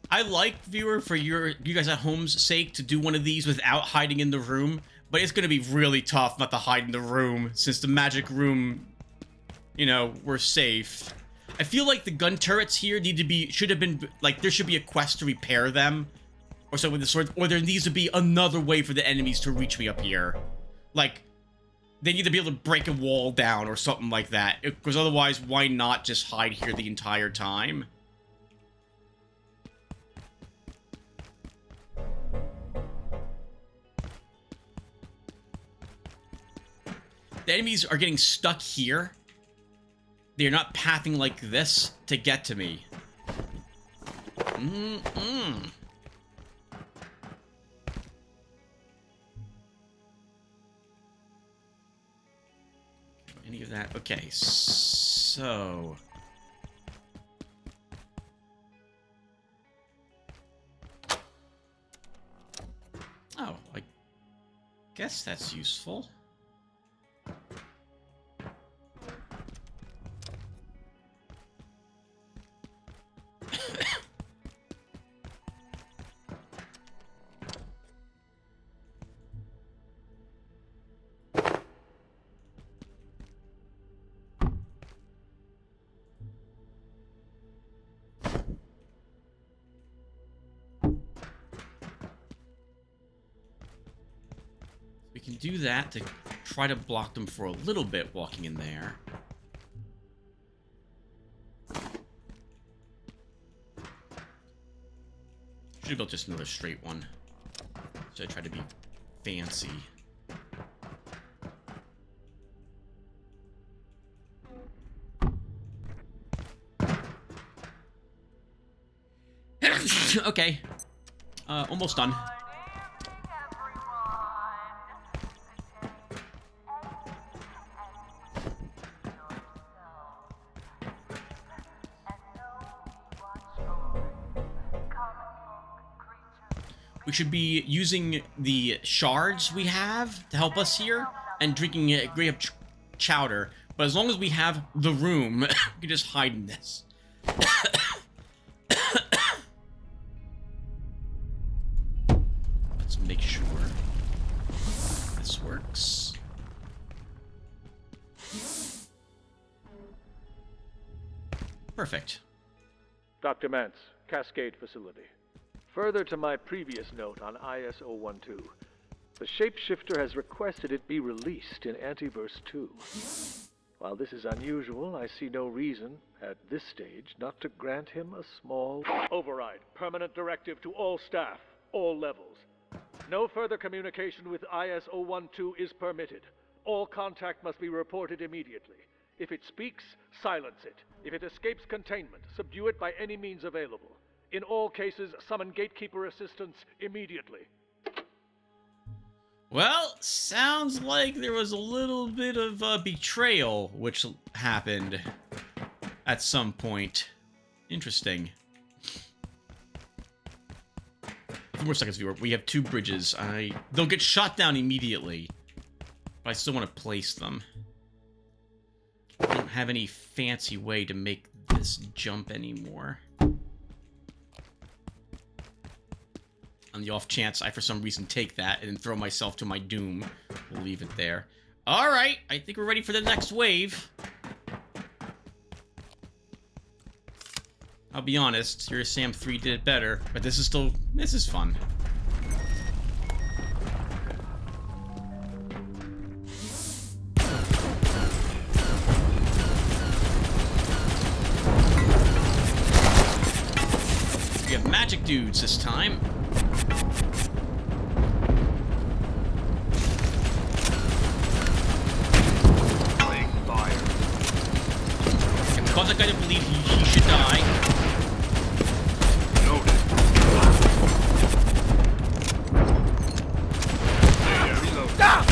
I like, viewer, for you guys at home's sake to do one of these without hiding in the room, but it's gonna be really tough not to hide in the room since the magic room, you know, we're safe. I feel like the gun turrets here should have been, like, there should be a quest to repair them or something with the sword, or there needs to be another way for the enemies to reach me up here. Like, they need to be able to break a wall down or something like that. Because otherwise, why not just hide here the entire time? the enemies are getting stuck here. They're not pathing like this to get to me. Any of that? Okay, so... Oh, I guess that's useful. We can do that to try to block them for a little bit walking in there. Should have built just another straight one. So I try to be fancy. Okay. Almost done. We should be using the shards we have to help us here, and drinking grape chowder. But as long as we have the room, we can just hide in this. Let's make sure this works. Perfect. Dr. Mance, Cascade Facility. Further to my previous note on IS-012, the shapeshifter has requested it be released in Antiverse 2. While this is unusual, I see no reason, at this stage, not to grant him a small override. Permanent directive to all staff, all levels. No further communication with IS-012 is permitted. All contact must be reported immediately. If it speaks, silence it. If it escapes containment, subdue it by any means available. In all cases, summon gatekeeper assistance immediately. Well, sounds like there was a little bit of betrayal which happened at some point. Interesting. A few more seconds, viewer. We have 2 bridges. They'll get shot down immediately, but I still want to place them. I don't have any fancy way to make this jump anymore. On the off chance I, for some reason, take that and then throw myself to my doom, we'll leave it there. Alright, I think we're ready for the next wave. I'll be honest, Serious Sam 3 did it better, but this is fun. We have magic dudes this time. Cause that guy to believe he should die. Noted. Reload. Ah!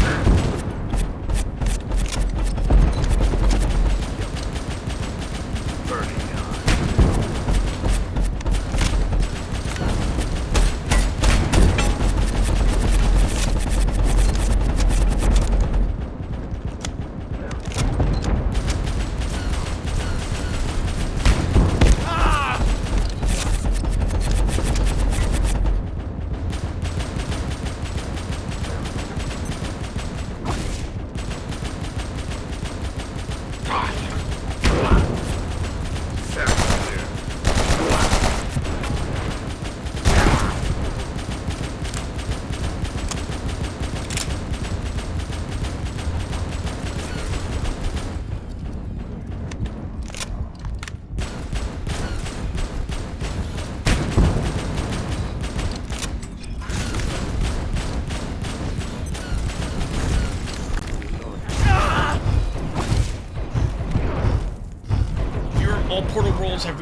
Burning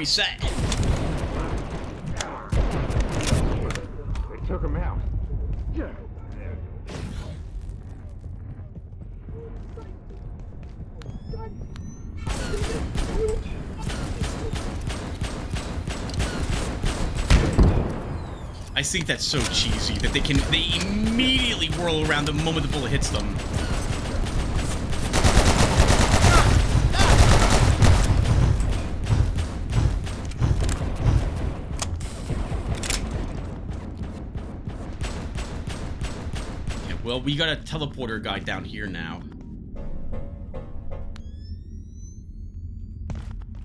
reset. They took him out. I think that's so cheesy that they immediately whirl around the moment the bullet hits them. Yeah, well, we got a teleporter guy down here now.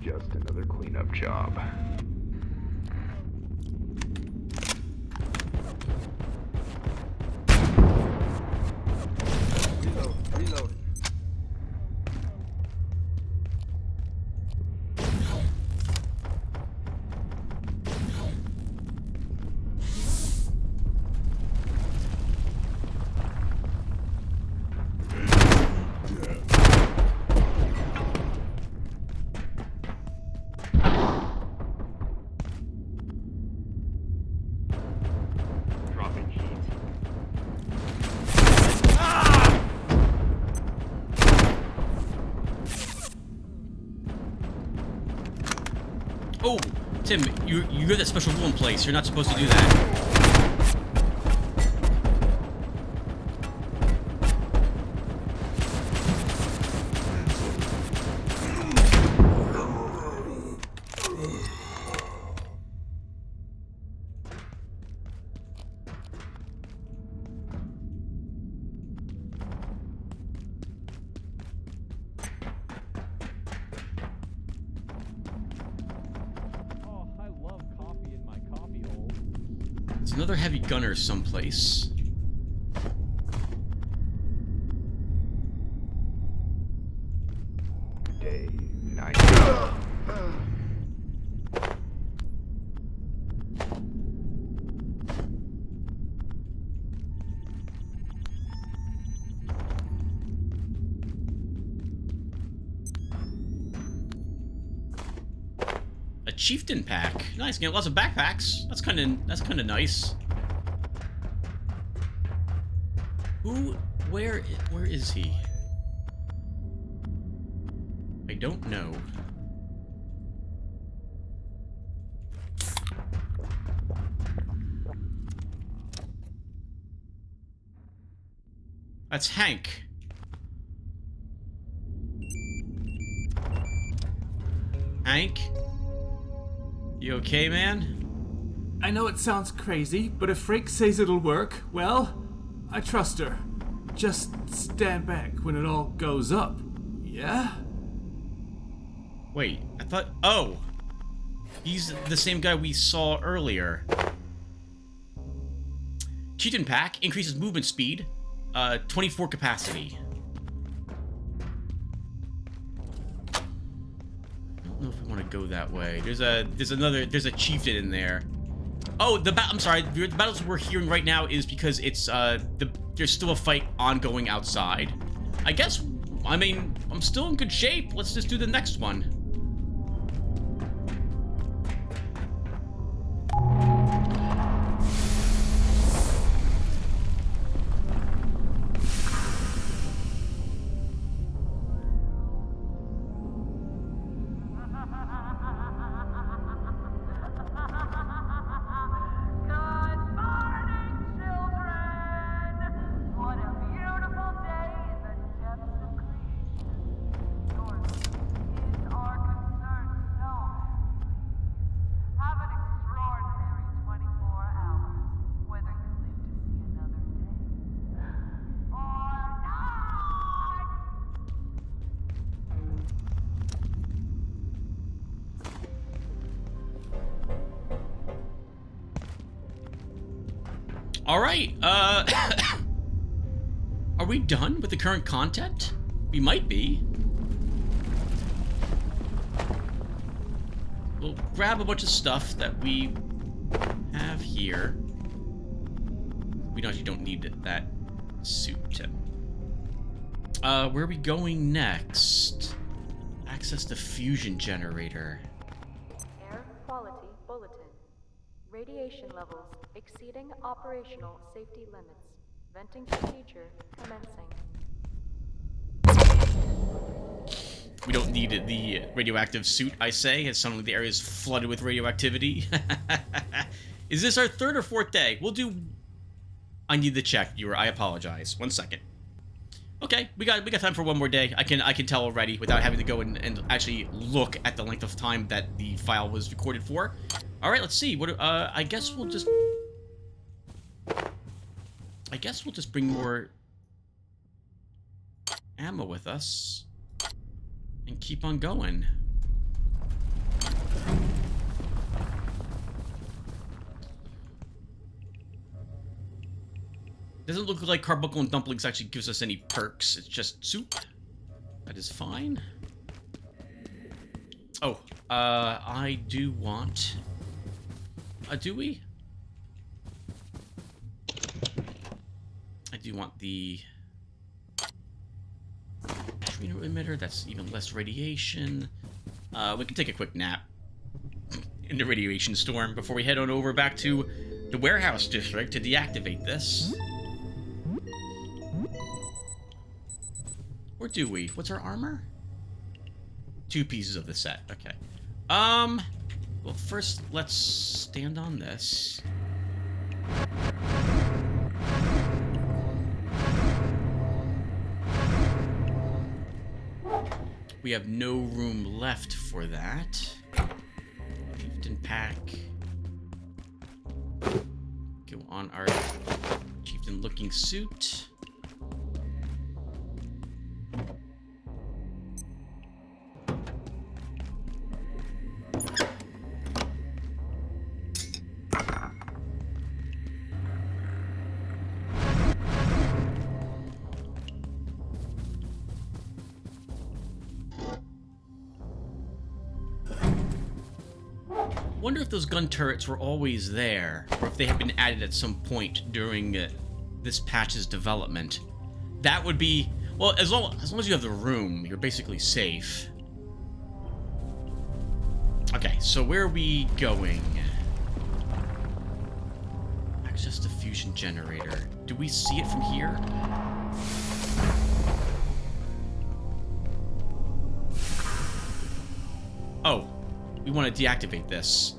Just another cleanup job. Reload. Dropping heat. Oh, Tim, you have that special rule in place. You're not supposed to do that. Oh, I love coffee in my coffee hole. There's another heavy gunner someplace. Day, night. A chieftain pack. Nice, get lots of backpacks. That's kind of nice. Where is he? I don't know. That's Hank. Hank? You okay, man? I know it sounds crazy, but if Freak says it'll work, well, I trust her. Just stand back when it all goes up. Yeah? Wait, I thought... Oh! He's the same guy we saw earlier. Chieftain pack increases movement speed, 24 capacity. I don't know if I want to go that way. There's a chieftain in there. Oh, I'm sorry. The battles we're hearing right now is because it's there's still a fight ongoing outside. I guess. I mean, I'm still in good shape. Let's just do the next one. Alright, are we done with the current content? We might be. We'll grab a bunch of stuff that we have here. We actually don't need that suit, Tim. Where are we going next? Access the fusion generator. radiation levels exceeding operational safety limits. Venting procedure commencing. We don't need the radioactive suit, I say, as suddenly the area is flooded with radioactivity. Is this our third or fourth day? We'll do... I need to check, viewer. I apologize. 1 second. Okay, we got time for one more day. I can tell already without having to go and actually look at the length of time that the file was recorded for. All right, let's see. What I guess we'll just bring more ammo with us and keep on going. Doesn't look like carbuncle and dumplings actually gives us any perks. It's just soup. That is fine. Oh, I do want... do we? I do want the... neutrino emitter. That's even less radiation. We can take a quick nap in the radiation storm before we head on over back to the warehouse district to deactivate this. Or do we? What's our armor? 2 pieces of the set. Okay. Well, first, let's stand on this. We have no room left for that. Chieftain pack. Go on our chieftain-looking suit. Wonder if those gun turrets were always there, or if they had been added at some point during this patch's development. That would be... well, as long as you have the room, you're basically safe. Okay, so where are we going? Access to fusion generator. Do we see it from here? Oh. We want to deactivate this.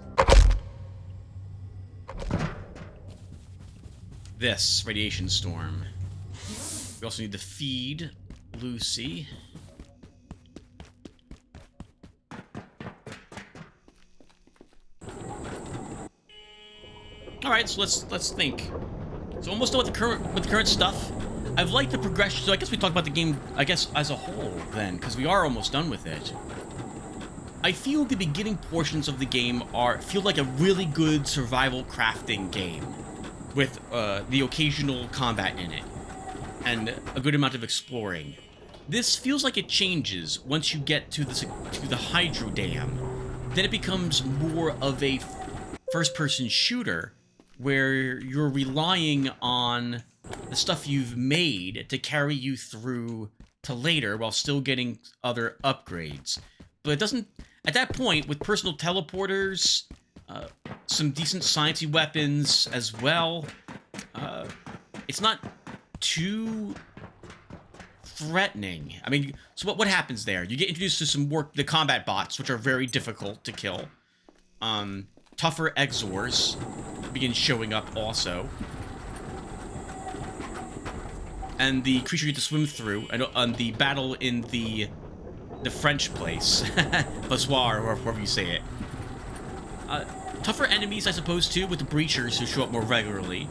This radiation storm. We also need to feed Lucy. All right, so let's think. So almost done with the current stuff. I've liked the progression. So I guess we talk about the game, I guess, as a whole then, because we are almost done with it. I feel the beginning portions of the game feel like a really good survival crafting game, with the occasional combat in it, and a good amount of exploring. This feels like it changes once you get to the hydro dam. Then it becomes more of a first-person shooter, where you're relying on the stuff you've made to carry you through to later, while still getting other upgrades. But it doesn't... At that point, with personal teleporters, some decent sciencey weapons as well, it's not too threatening. I mean, so what happens there? You get introduced to the combat bots, which are very difficult to kill. Tougher Exors begin showing up also. And the creature you get to swim through, and the battle in the French place, Bassoir, or however you say it. Tougher enemies, I suppose, too, with the breachers who show up more regularly.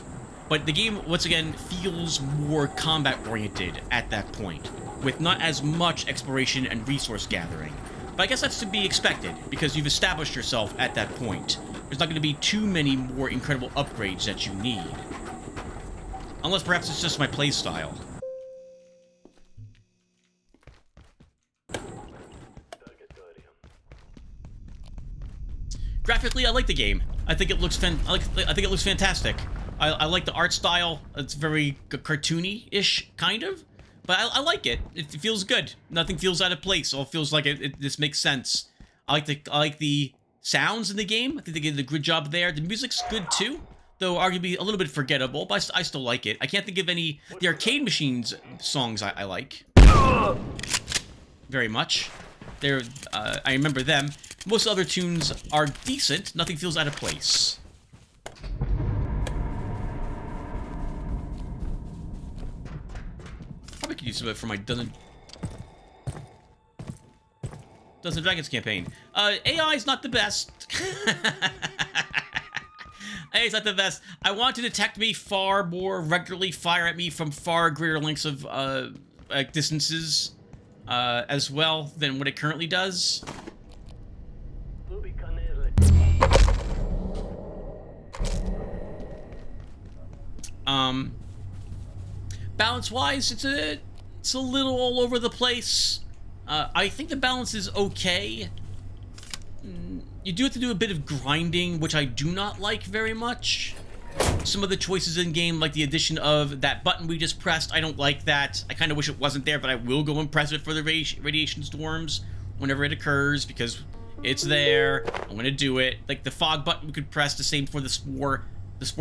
But the game, once again, feels more combat-oriented at that point, with not as much exploration and resource gathering. But I guess that's to be expected, because you've established yourself at that point. There's not going to be too many more incredible upgrades that you need. Unless perhaps it's just my playstyle. Graphically, I like the game. I think it looks I think it looks fantastic. I like the art style. It's very cartoony-ish, kind of. But I like it. It feels good. Nothing feels out of place. All feels like this makes sense. I like the sounds in the game. I think they did a good job there. The music's good too, though arguably a little bit forgettable, but I still like it. I can't think of any the Arcade Machines songs I like very much. I remember them. Most other tunes are decent. Nothing feels out of place. Probably could use some of it for my Dungeons and Dragons campaign. AI is not the best. AI is not the best. I want to detect me far more regularly, fire at me from far greater lengths of distances as well than what it currently does. Balance-wise, it's a little all over the place. I think the balance is okay. You do have to do a bit of grinding, which I do not like very much. Some of the choices in game, like the addition of that button we just pressed, I don't like that. I kind of wish it wasn't there, but I will go and press it for the radiation storms whenever it occurs, because it's there. I'm gonna do it. Like the fog button we could press, the same for the spore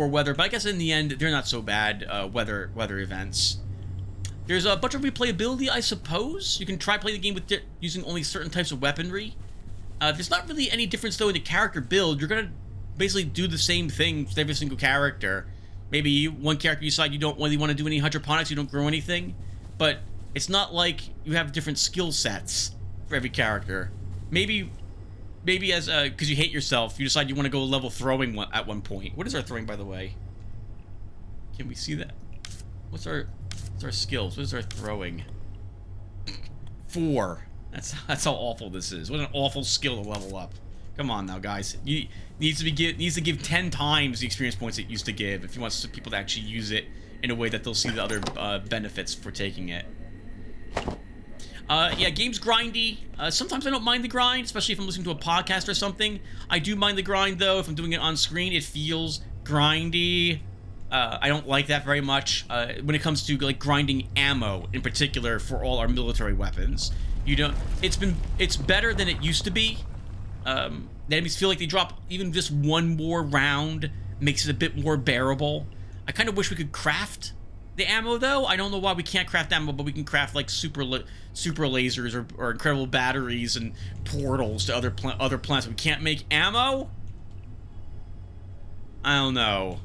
weather, but I guess in the end, they're not so bad, weather events. There's a bunch of replayability, I suppose. You can try playing the game with using only certain types of weaponry. There's not really any difference, though, in the character build. You're gonna basically do the same thing with every single character. Maybe one character you decide you don't really want to do any hydroponics, you don't grow anything, but it's not like you have different skill sets for every character. Maybe as, because you hate yourself, you decide you want to go level throwing at one point. What is our throwing, by the way? Can we see that? What's our skills? What is our throwing? 4. That's how awful this is. What an awful skill to level up. Come on now, guys. Needs to give 10 times the experience points it used to give if you want people to actually use it in a way that they'll see the other benefits for taking it. Yeah, game's grindy. Sometimes I don't mind the grind, especially if I'm listening to a podcast or something. I do mind the grind, though. If I'm doing it on screen, it feels grindy. I don't like that very much. When it comes to like grinding ammo, in particular, for all our military weapons, it's better than it used to be. The enemies feel like they drop even just one more round, makes it a bit more bearable. I kind of wish we could craft the ammo, though. I don't know why we can't craft ammo, but we can craft like super lasers or incredible batteries and portals to other planets. We can't make ammo. I don't know.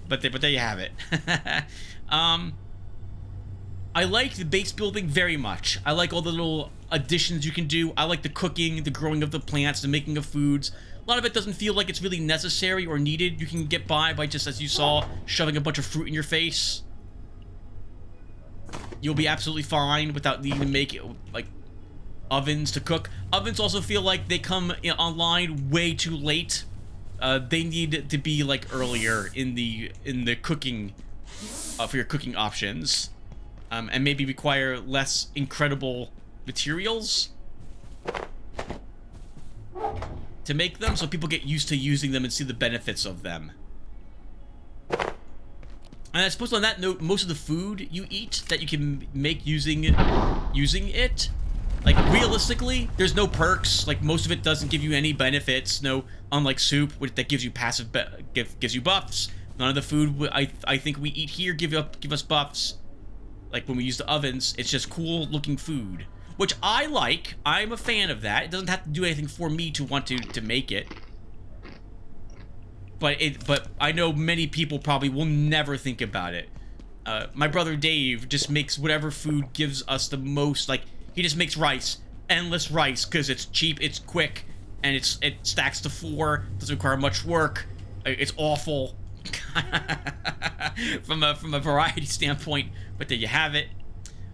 But there you have it. I like the base building very much. I like all the little additions you can do. I like the cooking, the growing of the plants, the making of foods. A lot of it doesn't feel like it's really necessary or needed. You can get by just, as you saw, shoving a bunch of fruit in your face. You'll be absolutely fine without needing to make it, like, ovens to cook. Ovens also feel like they come online way too late. They need to be, like, earlier in the cooking, for your cooking options. And maybe require less incredible materials to make them, so people get used to using them and see the benefits of them. And I suppose on that note, most of the food you eat that you can make using it, like, realistically, there's no perks. Like, most of it doesn't give you any benefits. No, unlike soup, that gives you gives you buffs. None of the food I think we eat here give us buffs. Like, when we use the ovens, it's just cool looking food, which I like. I'm a fan of that. It doesn't have to do anything for me to want to make it. But I know many people probably will never think about it. My brother Dave just makes whatever food gives us the most. Like, he just makes rice, endless rice, because it's cheap, it's quick, and it stacks to 4. Doesn't require much work. It's awful. from a variety standpoint, but there you have it.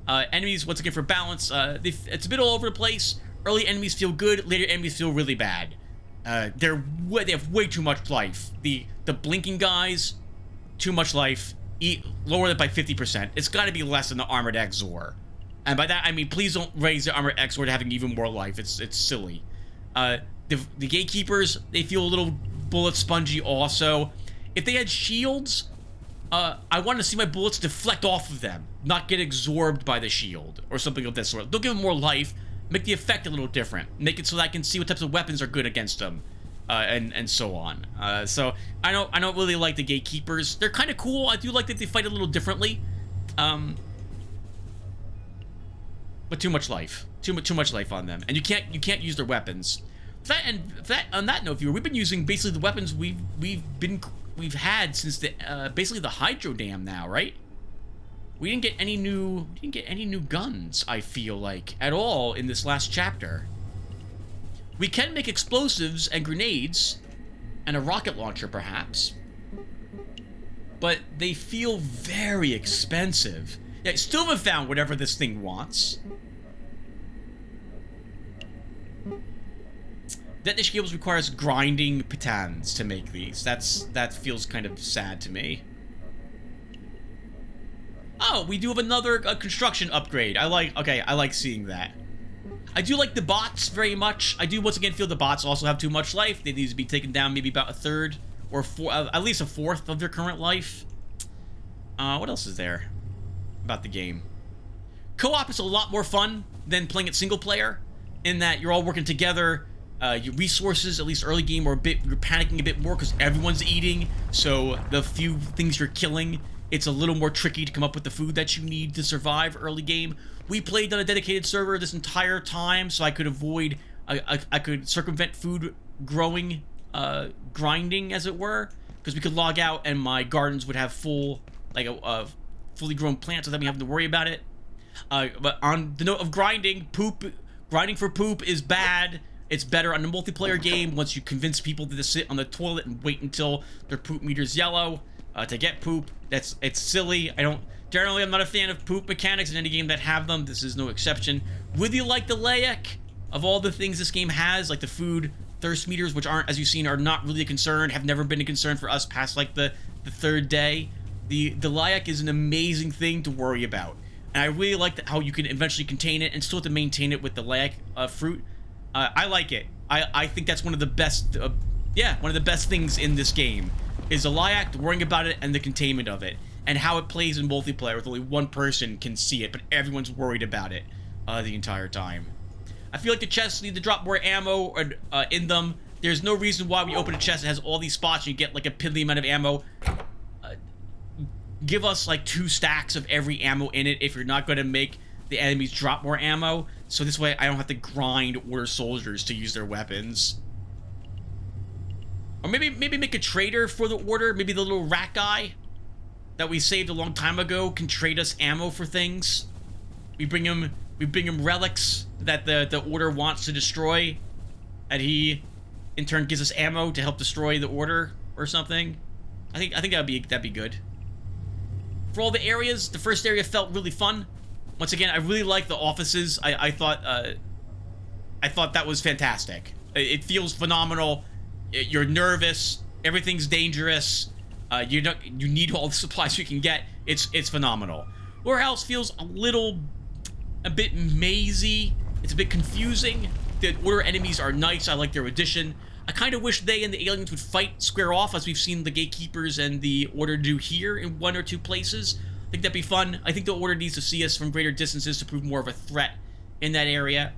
Enemies, once again, for balance, it's a bit all over the place. Early enemies feel good, later enemies feel really bad. They have way too much life. The blinking guys, too much life. Lower it by 50%. It's got to be less than the Armored Exor. And by that I mean, please don't raise the Armored Exor to having even more life. It's silly. The gatekeepers, they feel a little bullet spongy also. If they had shields, I want to see my bullets deflect off of them, not get absorbed by the shield or something of that sort. They'll give them more life, make the effect a little different. Make it so that I can see what types of weapons are good against them, and so on. So I don't really like the gatekeepers. They're kind of cool. I do like that they fight a little differently, but too much life. Too much life on them, and you can't use their weapons. On that note, viewer, we've been using basically the weapons we've had since the basically the hydro dam now, right? We didn't get any new guns, I feel like, at all in this last chapter. We can make explosives and grenades and a rocket launcher perhaps, but they feel very expensive. Yeah, still haven't found whatever this thing wants. Detonation cables requires grinding pitans to make these. That feels kind of sad to me. Oh, we do have another construction upgrade. I like seeing that. I do like the bots very much. I do once again feel the bots also have too much life. They need to be taken down maybe about a third or at least a fourth of their current life. What else is there about the game? Co-op is a lot more fun than playing it single player, in that you're all working together. Your resources, at least early game, you're panicking a bit more because everyone's eating. So the few things you're killing, it's a little more tricky to come up with the food that you need to survive early game. We played on a dedicated server this entire time, so I could avoid, I could circumvent food growing, grinding, as it were, because we could log out and my gardens would have full, like fully grown plants without me having to worry about it. But on the note of grinding for poop is bad. It's better on a multiplayer game once you convince people to just sit on the toilet and wait until their poop meter's yellow to get poop. It's silly. Generally, I'm not a fan of poop mechanics in any game that have them. This is no exception. Would you like the Lotaeri of all the things this game has, like the food thirst meters, which aren't, as you've seen, are not really a concern, have never been a concern for us past like the third day. The Lotaeri is an amazing thing to worry about, and I really like how you can eventually contain it and still have to maintain it with the Lotaeri fruit. I like it. I think that's one of the best, one of the best things in this game is the Lotaeri, worrying about it, and the containment of it, and how it plays in multiplayer with only one person can see it, but everyone's worried about it the entire time. I feel like the chests need to drop more ammo in them. There's no reason why we open a chest that has all these spots and you get like a piddly amount of ammo. Give us like 2 stacks of every ammo in it if you're not going to make the enemies drop more ammo, so this way I don't have to grind order soldiers to use their weapons. Or maybe make a trader for the order. Maybe the little rat guy that we saved a long time ago can trade us ammo for things. We bring him relics that the order wants to destroy, and he in turn gives us ammo to help destroy the order or something. I think that'd be good. For all the areas, the first area felt really fun. Once again, I really like the offices. I thought that was fantastic. It feels phenomenal. You're nervous. Everything's dangerous. You need all the supplies you can get. It's phenomenal. Warehouse feels a bit mazy. It's a bit confusing. The order enemies are nice. I like their addition. I kind of wish they and the aliens would square off, as we've seen the gatekeepers and the order do here in 1 or 2 places. I think that'd be fun. I think the order needs to see us from greater distances to prove more of a threat in that area.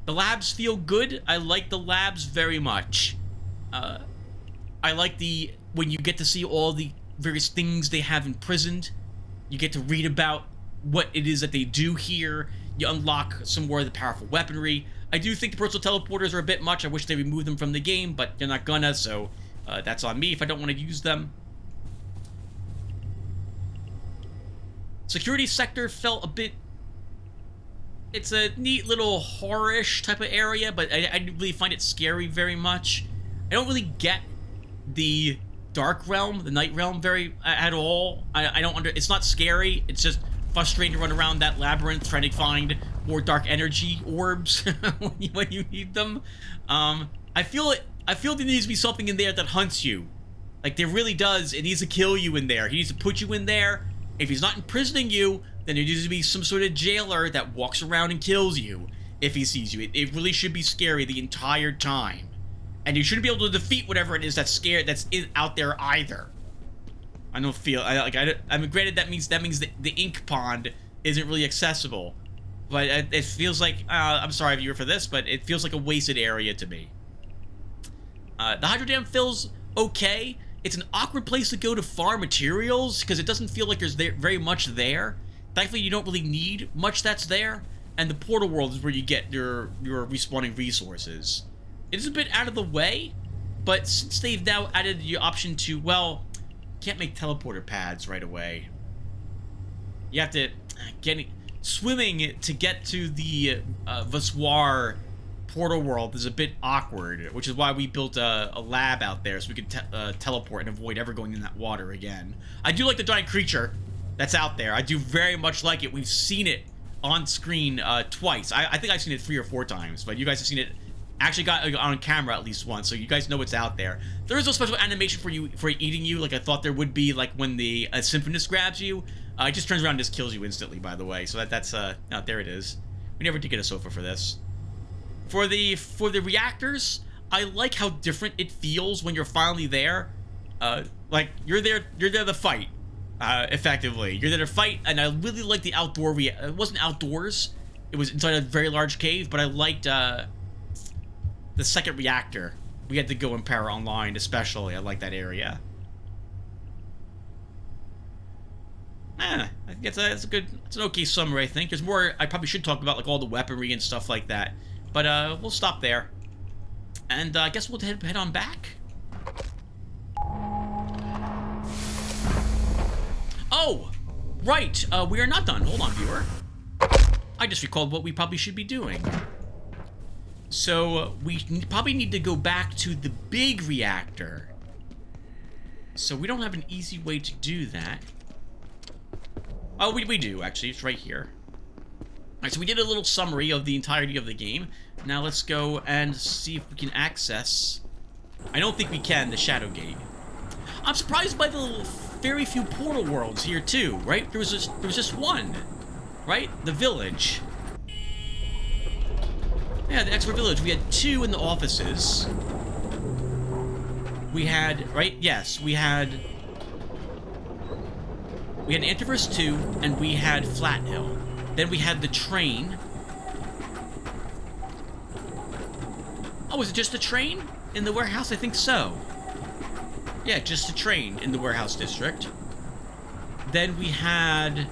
The labs feel good. I like the labs very much. I like when you get to see all the various things they have imprisoned. You get to read about what it is that they do here. You unlock some more of the powerful weaponry. I do think the personal teleporters are a bit much. I wish they removed them from the game, but they're not gonna, so that's on me if I don't want to use them. Security sector felt a bit... It's a neat little horror-ish type of area, but I didn't really find it scary very much. I don't really get the dark realm, the night realm, at all. I don't it's not scary. It's just frustrating to run around that labyrinth trying to find more dark energy orbs when you need them. I feel there needs to be something in there that hunts you. Like, there really does. It needs to kill you in there. He needs to put you in there. If he's not imprisoning you, then there needs to be some sort of jailer that walks around and kills you if he sees you. It really should be scary the entire time. And you shouldn't be able to defeat whatever it is that's out there either. I don't feel... I mean, granted, that means the ink pond isn't really accessible. But it feels like, I'm sorry, viewer, for this, but it feels like a wasted area to me. The Hydro Dam feels okay. It's an awkward place to go to farm materials, because it doesn't feel like there's very much there. Thankfully, you don't really need much that's there. And the portal world is where you get your respawning resources. It is a bit out of the way, but since they've now added the option to, well, can't make teleporter pads right away. You have to swimming to get to the Vassoir portal world is a bit awkward, which is why we built a lab out there so we could teleport and avoid ever going in that water again. I do like the giant creature that's out there. I do very much like it. We've seen it on screen twice. I think I've seen it 3 or 4 times, but you guys have seen it actually got on camera at least once, so you guys know it's out there. There is no special animation for eating you like I thought there would be, like when the Symphonist grabs you. It just turns around and just kills you instantly, by the way. So that's there it is. We never did get a sofa for this. For the reactors, I like how different it feels when you're finally there. Like you're there to fight. Effectively, you're there to fight, and I really like the outdoor. It wasn't outdoors; it was inside a very large cave. But I liked the second reactor. We had to go and power online, especially. I like that area. I think it's an okay summary. I think there's more I probably should talk about, like all the weaponry and stuff like that. But we'll stop there, and I guess we'll head on back. Oh, right. We are not done. Hold on, viewer. I just recalled what we probably should be doing. So we probably need to go back to the big reactor. So we don't have an easy way to do that. Oh, we do, actually. It's right here. Alright, so we did a little summary of the entirety of the game. Now let's go and see if we can access... I don't think we can, the Shadow Gate. I'm surprised by the very few portal worlds here, too, right? There was just one, right? The village. Yeah, the Expert Village. We had 2 in the offices. We had, right? Yes, we had Antiverse 2, and we had Flat Hill. Then we had the train. Oh, was it just the train in the warehouse? I think so. Yeah, just a train in the warehouse district. Then we had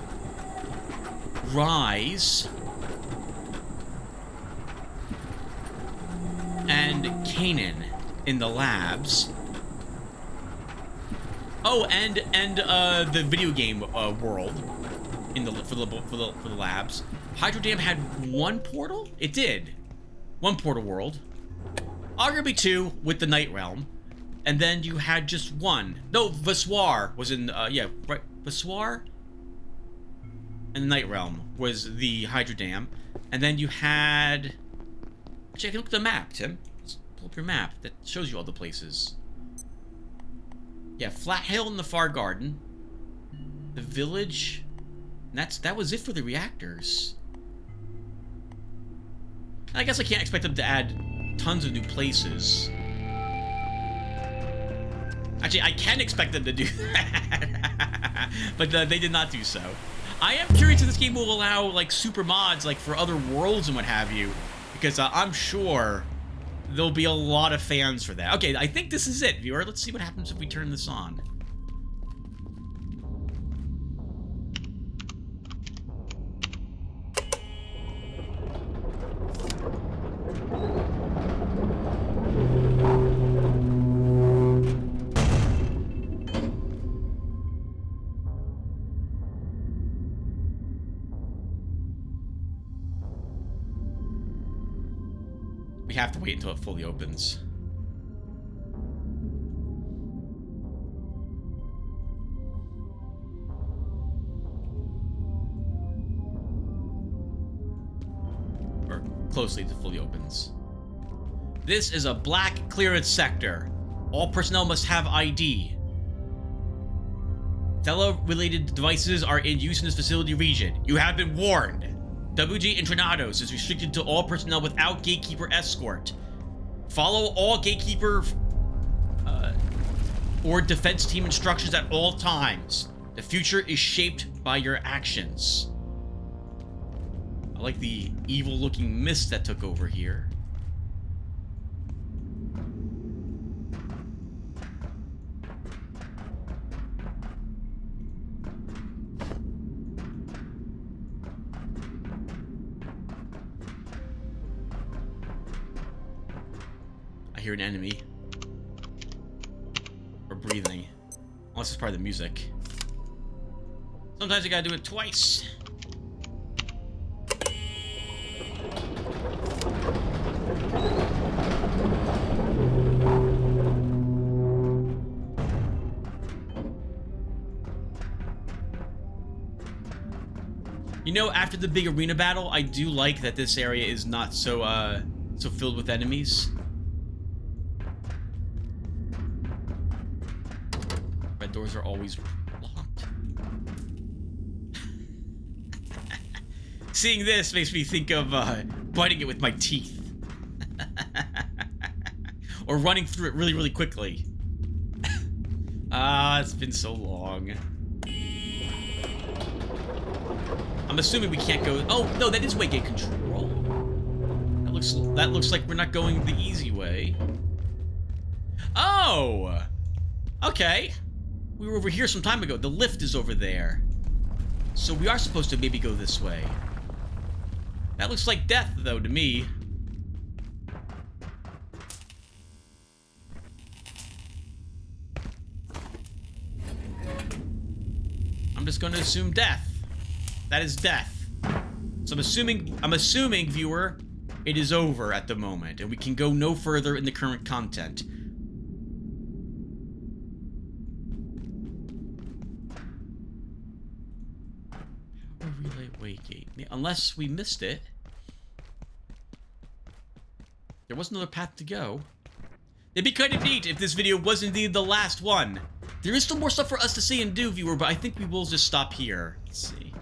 Rise and Kanan in the labs. Oh, and the video game world in the for the labs. Hydro Dam had 1 portal. It did 1 portal world. Arguably 2 with the Night Realm. And then you had just 1. No, Vassoir was in, yeah, right, Vassoir and the Night Realm was the Hydro Dam. And then you had... Actually, I can look at the map, Tim. Let's pull up your map that shows you all the places. Yeah, Flat Hill in the Far Garden. The village. And that was it for the reactors. I guess I can't expect them to add tons of new places. Actually, I can expect them to do that. But they did not do so. I am curious if this game will allow, like, super mods, like, for other worlds and what have you. Because I'm sure there'll be a lot of fans for that. Okay, I think this is it, viewer. Let's see what happens if we turn this on. We have to wait until it fully opens. Or closely to fully opens. This is a black clearance sector. All personnel must have ID. Tele-related devices are in use in this facility region. You have been warned. WG Entrenados is restricted to all personnel without gatekeeper escort. Follow all gatekeeper or defense team instructions at all times. The future is shaped by your actions. I like the evil-looking mist that took over here. I hear an enemy. Or breathing. Unless it's part of the music. Sometimes you gotta do it twice. You know, after the big arena battle, I do like that this area is not so, so filled with enemies. Red doors are always locked. Seeing this makes me think of, biting it with my teeth. Or running through it really, really quickly. It's been so long. I'm assuming we can't go... Oh, no, that is waygate control. That looks like we're not going the easy way. Oh! Okay. We were over here some time ago. The lift is over there. So we are supposed to maybe go this way. That looks like death, though, to me. I'm just going to assume death. That is death. So I'm assuming, viewer, it is over at the moment, and we can go no further in the current content. Power relay waygate. Unless we missed it. There was another path to go. It'd be kind of neat if this video was indeed the last one. There is still more stuff for us to see and do, viewer, but I think we will just stop here. Let's see.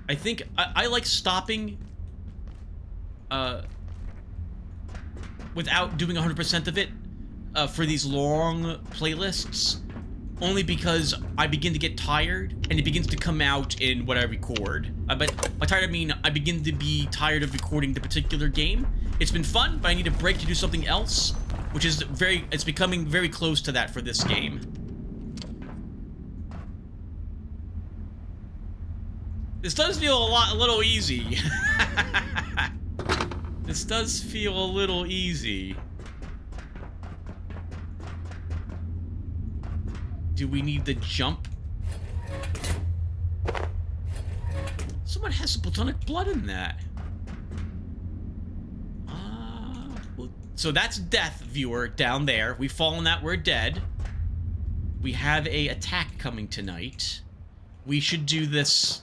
I think I like stopping without doing 100% of it for these long playlists, only because I begin to get tired and it begins to come out in what I record. But by tired I mean I begin to be tired of recording the particular game. It's been fun, but I need a break to do something else, which is it's becoming very close to that for this game. This does feel a little easy. This does feel a little easy. Do we need the jump? Someone has some platonic blood in that. So that's death, viewer, down there. We've fallen that, we're dead. We have a attack coming tonight. We should do this...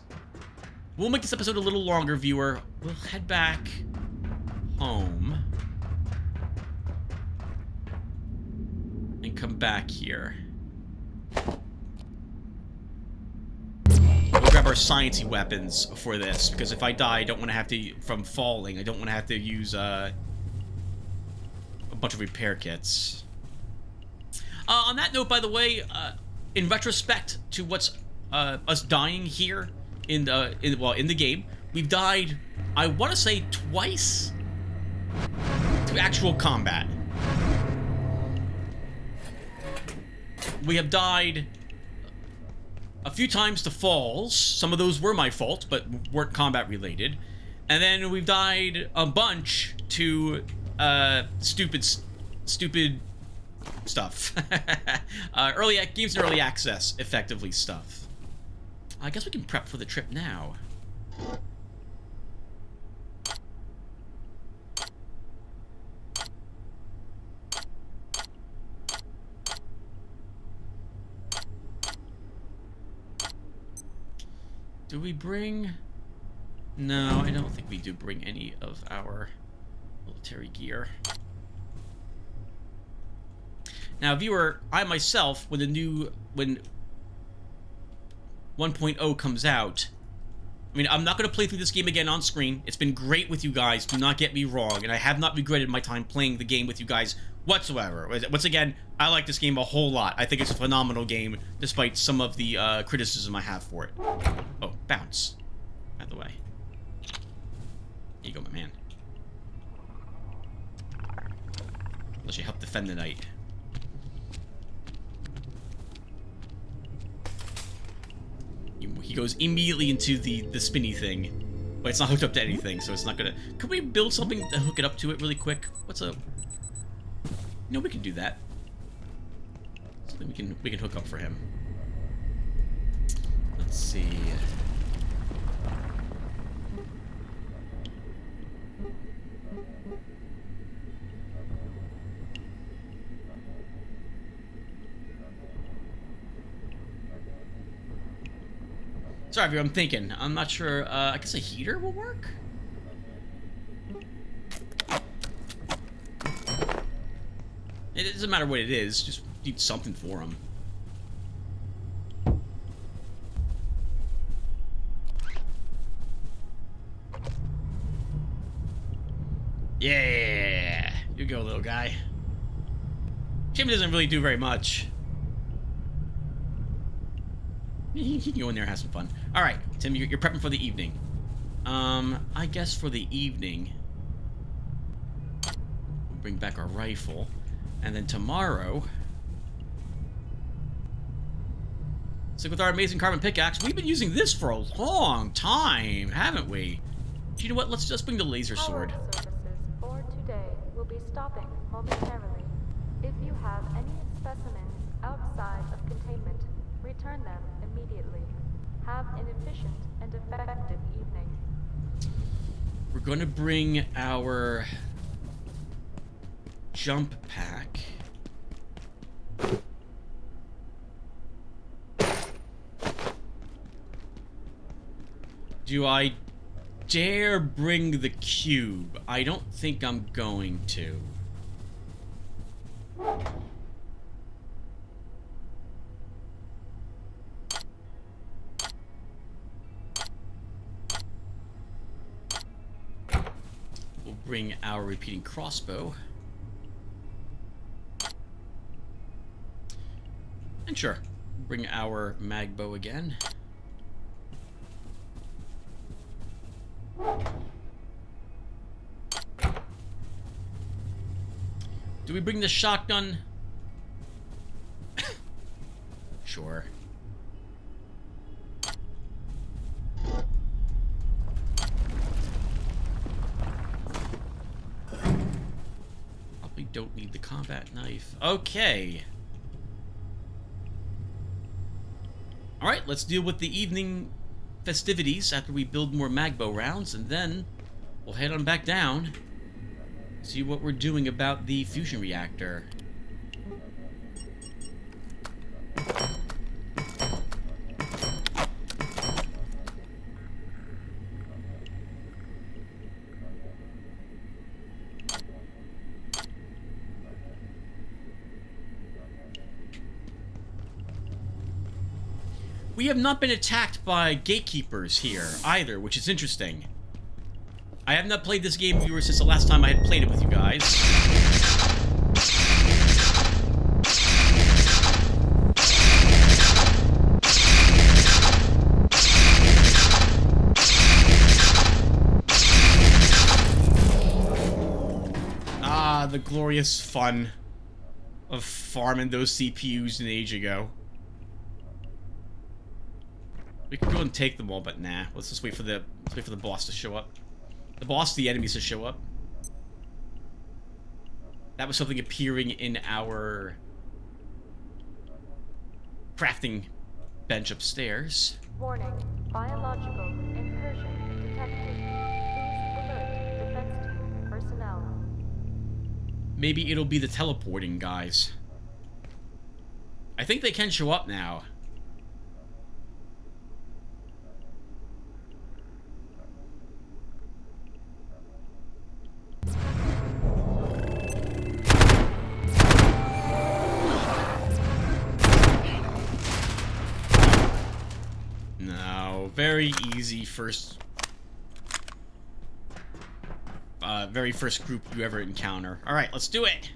We'll make this episode a little longer, viewer. We'll head back home. And come back here. We'll grab our sciencey weapons for this, because if I die, I don't want to have to... From falling, I don't want to have to use, a bunch of repair kits. On that note, by the way, in retrospect to what's us dying here in the game, we've died, I want to say, twice to actual combat. We have died a few times to falls. Some of those were my fault, but weren't combat related. And then we've died a bunch to stupid stuff. Games in early access, effectively stuff. I guess we can prep for the trip now. Do we bring... No, I don't think we do bring any of our military gear. Now, viewer, I myself, when 1.0 comes out, I mean, I'm not going to play through this game again on screen. It's been great with you guys, do not get me wrong, and I have not regretted my time playing the game with you guys whatsoever. Once again, I like this game a whole lot. I think it's a phenomenal game, despite some of the criticism I have for it. Oh. bounce. By the way. There you go, my man. Unless you help defend the knight. He goes immediately into the spinny thing. But it's not hooked up to anything, so it's not gonna... Could we build something to hook it up to it really quick? What's up? No, we can do that. Something we can hook up for him. Let's see. Sorry, I'm thinking. I'm not sure. I guess a heater will work? It doesn't matter what it is. Just need something for him. Yeah! You go, little guy. Jimmy doesn't really do very much. He can go in there and have some fun. Alright, Tim, you're prepping for the evening. I guess for the evening, we'll bring back our rifle. And then tomorrow, stick with our amazing carbon pickaxe. We've been using this for a long time, haven't we? You know what? Let's just bring the laser sword. Power services for today will be stopping momentarily. If you have any specimens outside of containment, return them immediately. Have an efficient and effective evening. We're going to bring our jump pack. Do I dare bring the cube? I don't think I'm going to. We'll bring our repeating crossbow. And sure, bring our mag bow again. Do we bring the shotgun? Sure. Probably don't need the combat knife. Okay. Alright, let's deal with the evening festivities after we build more magbow rounds, and then we'll head on back down, see what we're doing about the fusion reactor. We have not been attacked by gatekeepers here, either, which is interesting. I have not played this game, viewers, since the last time I had played it with you guys. Ah, the glorious fun of farming those CPUs an age ago. We could go and take them all, but nah. Let's just wait for the boss to show up. The boss, the enemies to show up. That was something appearing in our crafting bench upstairs. Warning, biological incursion detected. Please alert defense team personnel. Maybe it'll be the teleporting guys. I think they can show up now. No, very easy very first group you ever encounter. Alright, let's do it!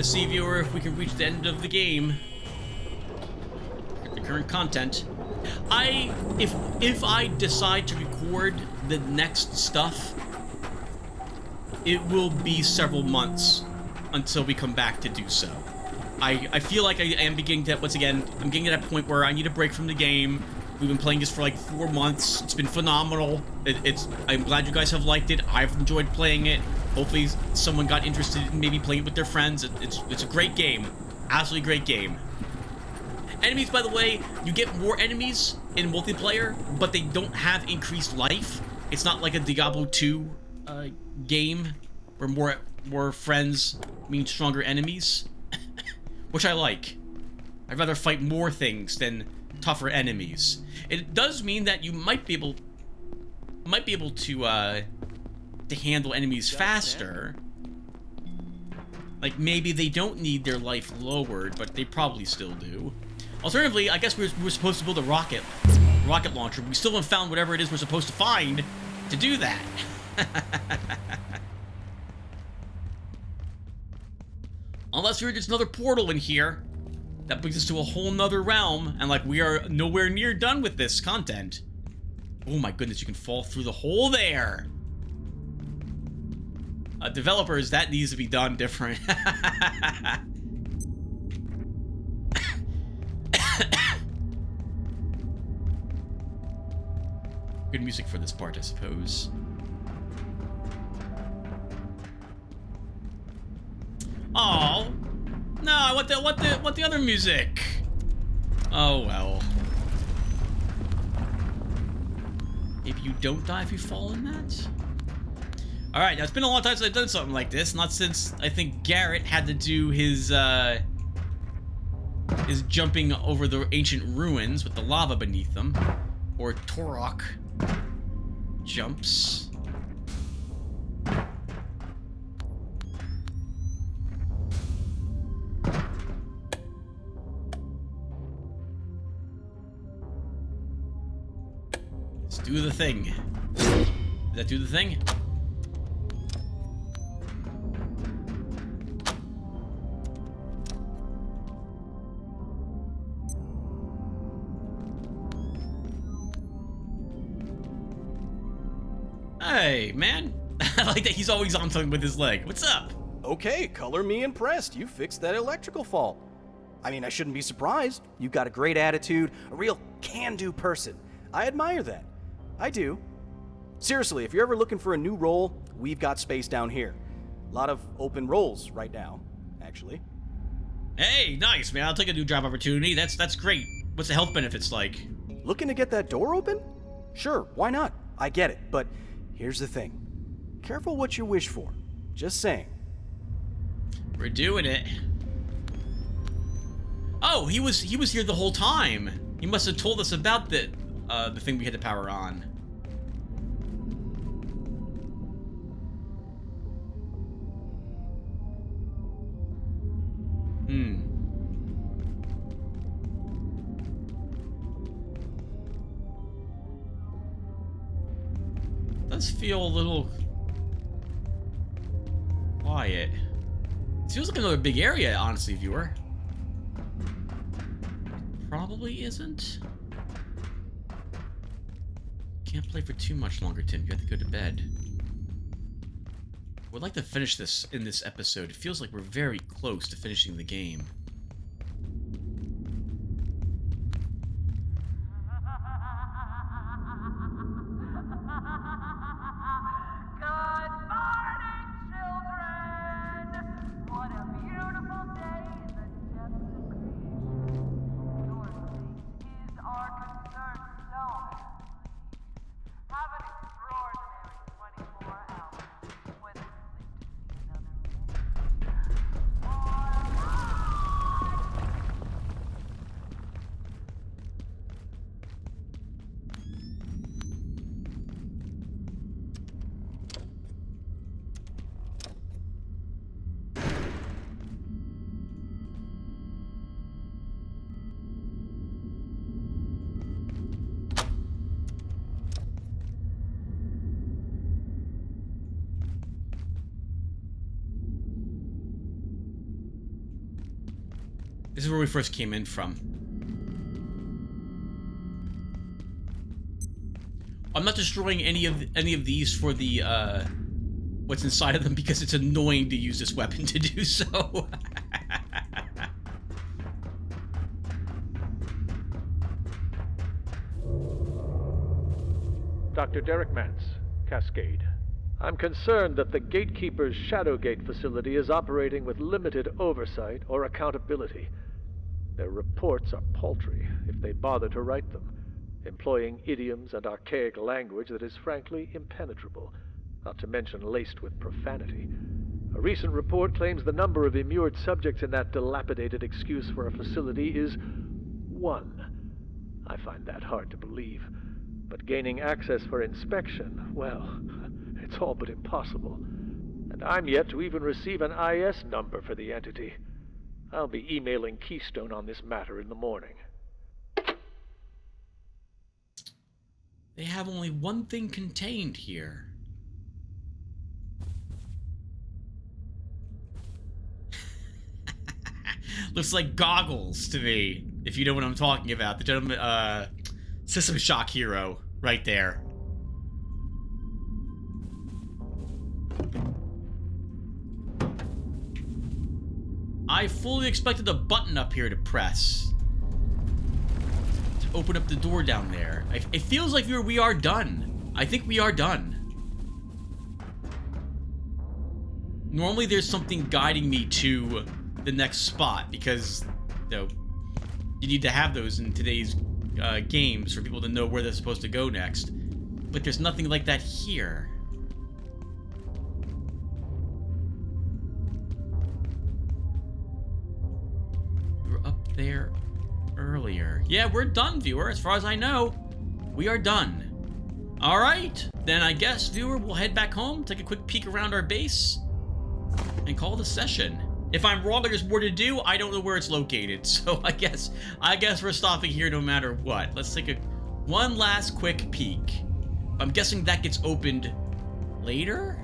see, viewer, if we can reach the end of the game. Get the current content. If I decide to record the next stuff, it will be several months until we come back to do so. I feel like I am beginning to, once again, I'm getting to that point where I need a break from the game. We've been playing this for like 4 months. It's been phenomenal. I'm glad you guys have liked it. I've enjoyed playing it. Hopefully someone got interested in maybe playing it with their friends. It's a great game. Absolutely great game. Enemies, by the way, you get more enemies in multiplayer, but they don't have increased life. It's not like a Diablo 2 game where more friends mean stronger enemies, which I like. I'd rather fight more things than tougher enemies. It does mean that you might be able to handle enemies faster. Like maybe they don't need their life lowered, but they probably still do. Alternatively, I guess we're supposed to build a rocket launcher. We still haven't found whatever it is we're supposed to find to do that. Unless there's just another portal in here that brings us to a whole nother realm, and like we are nowhere near done with this content. Oh my goodness, you can fall through the hole there. Developers, that needs to be done different. Good music for this part, I suppose. Oh no! I want the other music. Oh well. Maybe you don't die if you fall in that. All right, now it's been a long time since I've done something like this. Not since I think Garrett had to do his jumping over the ancient ruins with the lava beneath them, or Torok jumps. Let's do the thing. Did that do the thing? Hey, man. I like that he's always on something with his leg. What's up? Okay, color me impressed. You fixed that electrical fault. I mean, I shouldn't be surprised. You got a great attitude, a real can-do person. I admire that. I do. Seriously, if you're ever looking for a new role, we've got space down here. A lot of open roles right now, actually. Hey, nice, man. I'll take a new job opportunity. That's great. What's the health benefits like? Looking to get that door open? Sure, why not? I get it, but here's the thing. Careful what you wish for. Just saying. We're doing it. Oh, he was here the whole time. He must have told us about the thing we had to power on. Does feel a little quiet. It feels like another big area, honestly, viewer. Probably isn't. Can't play for too much longer, Tim. You have to go to bed. Would like to finish this in this episode. It feels like we're very close to finishing the game. This is where we first came in from. I'm not destroying any of these for the what's inside of them because it's annoying to use this weapon to do so. Dr. Derek Mance, Cascade. I'm concerned that the Gatekeeper's Shadowgate facility is operating with limited oversight or accountability. Their reports are paltry, if they bother to write them, employing idioms and archaic language that is frankly impenetrable, not to mention laced with profanity. A recent report claims the number of immured subjects in that dilapidated excuse for a facility is 1. I find that hard to believe, but gaining access for inspection, well, it's all but impossible. And I'm yet to even receive an IS number for the entity. I'll be emailing Keystone on this matter in the morning. They have only one thing contained here. Looks like goggles to me, if you know what I'm talking about. The gentleman, System Shock hero, right there. I fully expected a button up here to press to open up the door down there. It feels like we are done. I think we are done. Normally there's something guiding me to the next spot because, you know, you need to have those in today's games for people to know where they're supposed to go next. But there's nothing like that here. We were up there earlier. Yeah, we're done, viewer. As far as I know, we are done. Alright, then I guess, viewer, we'll head back home, take a quick peek around our base, and call the session. If I'm wrong and there's more to do, I don't know where it's located, so I guess we're stopping here no matter what. Let's take one last quick peek. I'm guessing that gets opened later?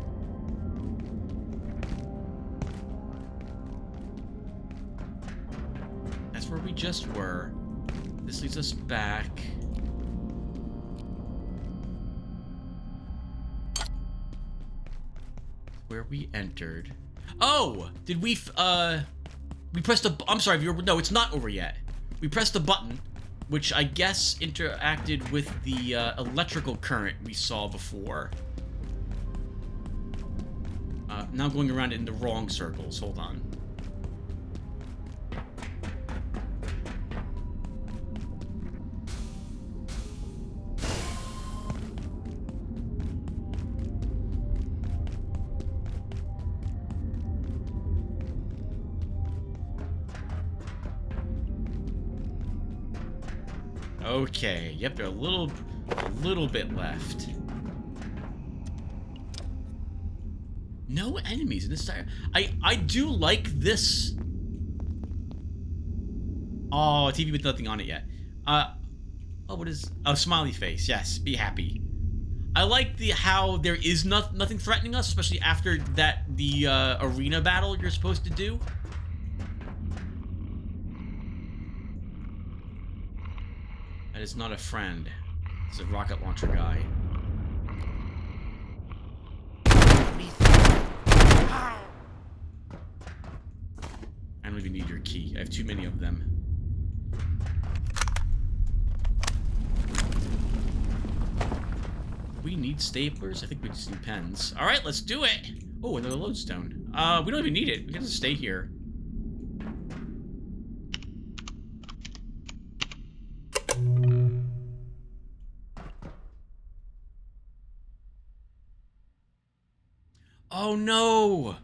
That's where we just were. This leads us back. Where we entered. Oh! Did we pressed a... I'm sorry, viewer. No, it's not over yet. We pressed a button, which I guess interacted with the electrical current we saw before. Now I'm going around in the wrong circles. Hold on. Okay, yep, there's a little bit left. No enemies in this entire... I do like this... Oh, TV with nothing on it yet. Oh, what is... Oh, smiley face, yes, be happy. I like how there is nothing threatening us, especially after the arena battle you're supposed to do. That is not a friend. It's a rocket launcher guy. I don't even need your key. I have too many of them. We need staplers? I think we just need pens. Alright, let's do it! Oh, another lodestone. We don't even need it. We can just stay here. Oh no!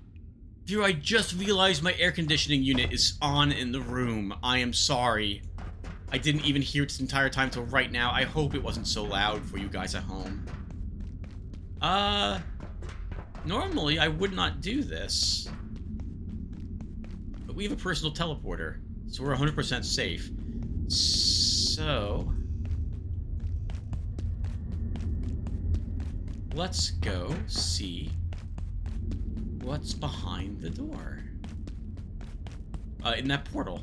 Viewer, I just realized my air conditioning unit is on in the room. I am sorry. I didn't even hear it this entire time till right now. I hope it wasn't so loud for you guys at home. Normally I would not do this. But we have a personal teleporter, so we're 100% safe. So... let's go see what's behind the door. In that portal.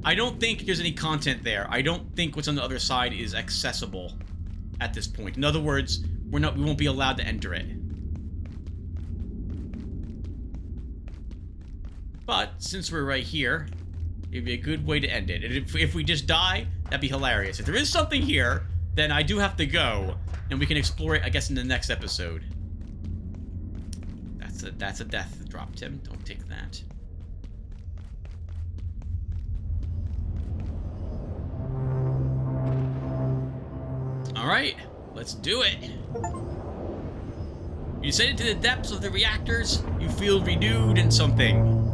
I don't think there's any content there. I don't think what's on the other side is accessible at this point. In other words, we won't be allowed to enter it. But since we're right here, it'd be a good way to end it. And if we just die, that'd be hilarious. If there is something here, then I do have to go, and we can explore it, I guess, in the next episode. That's a death drop, Tim. Don't take that. Alright, let's do it. You descend into the depths of the reactors, you feel renewed and something.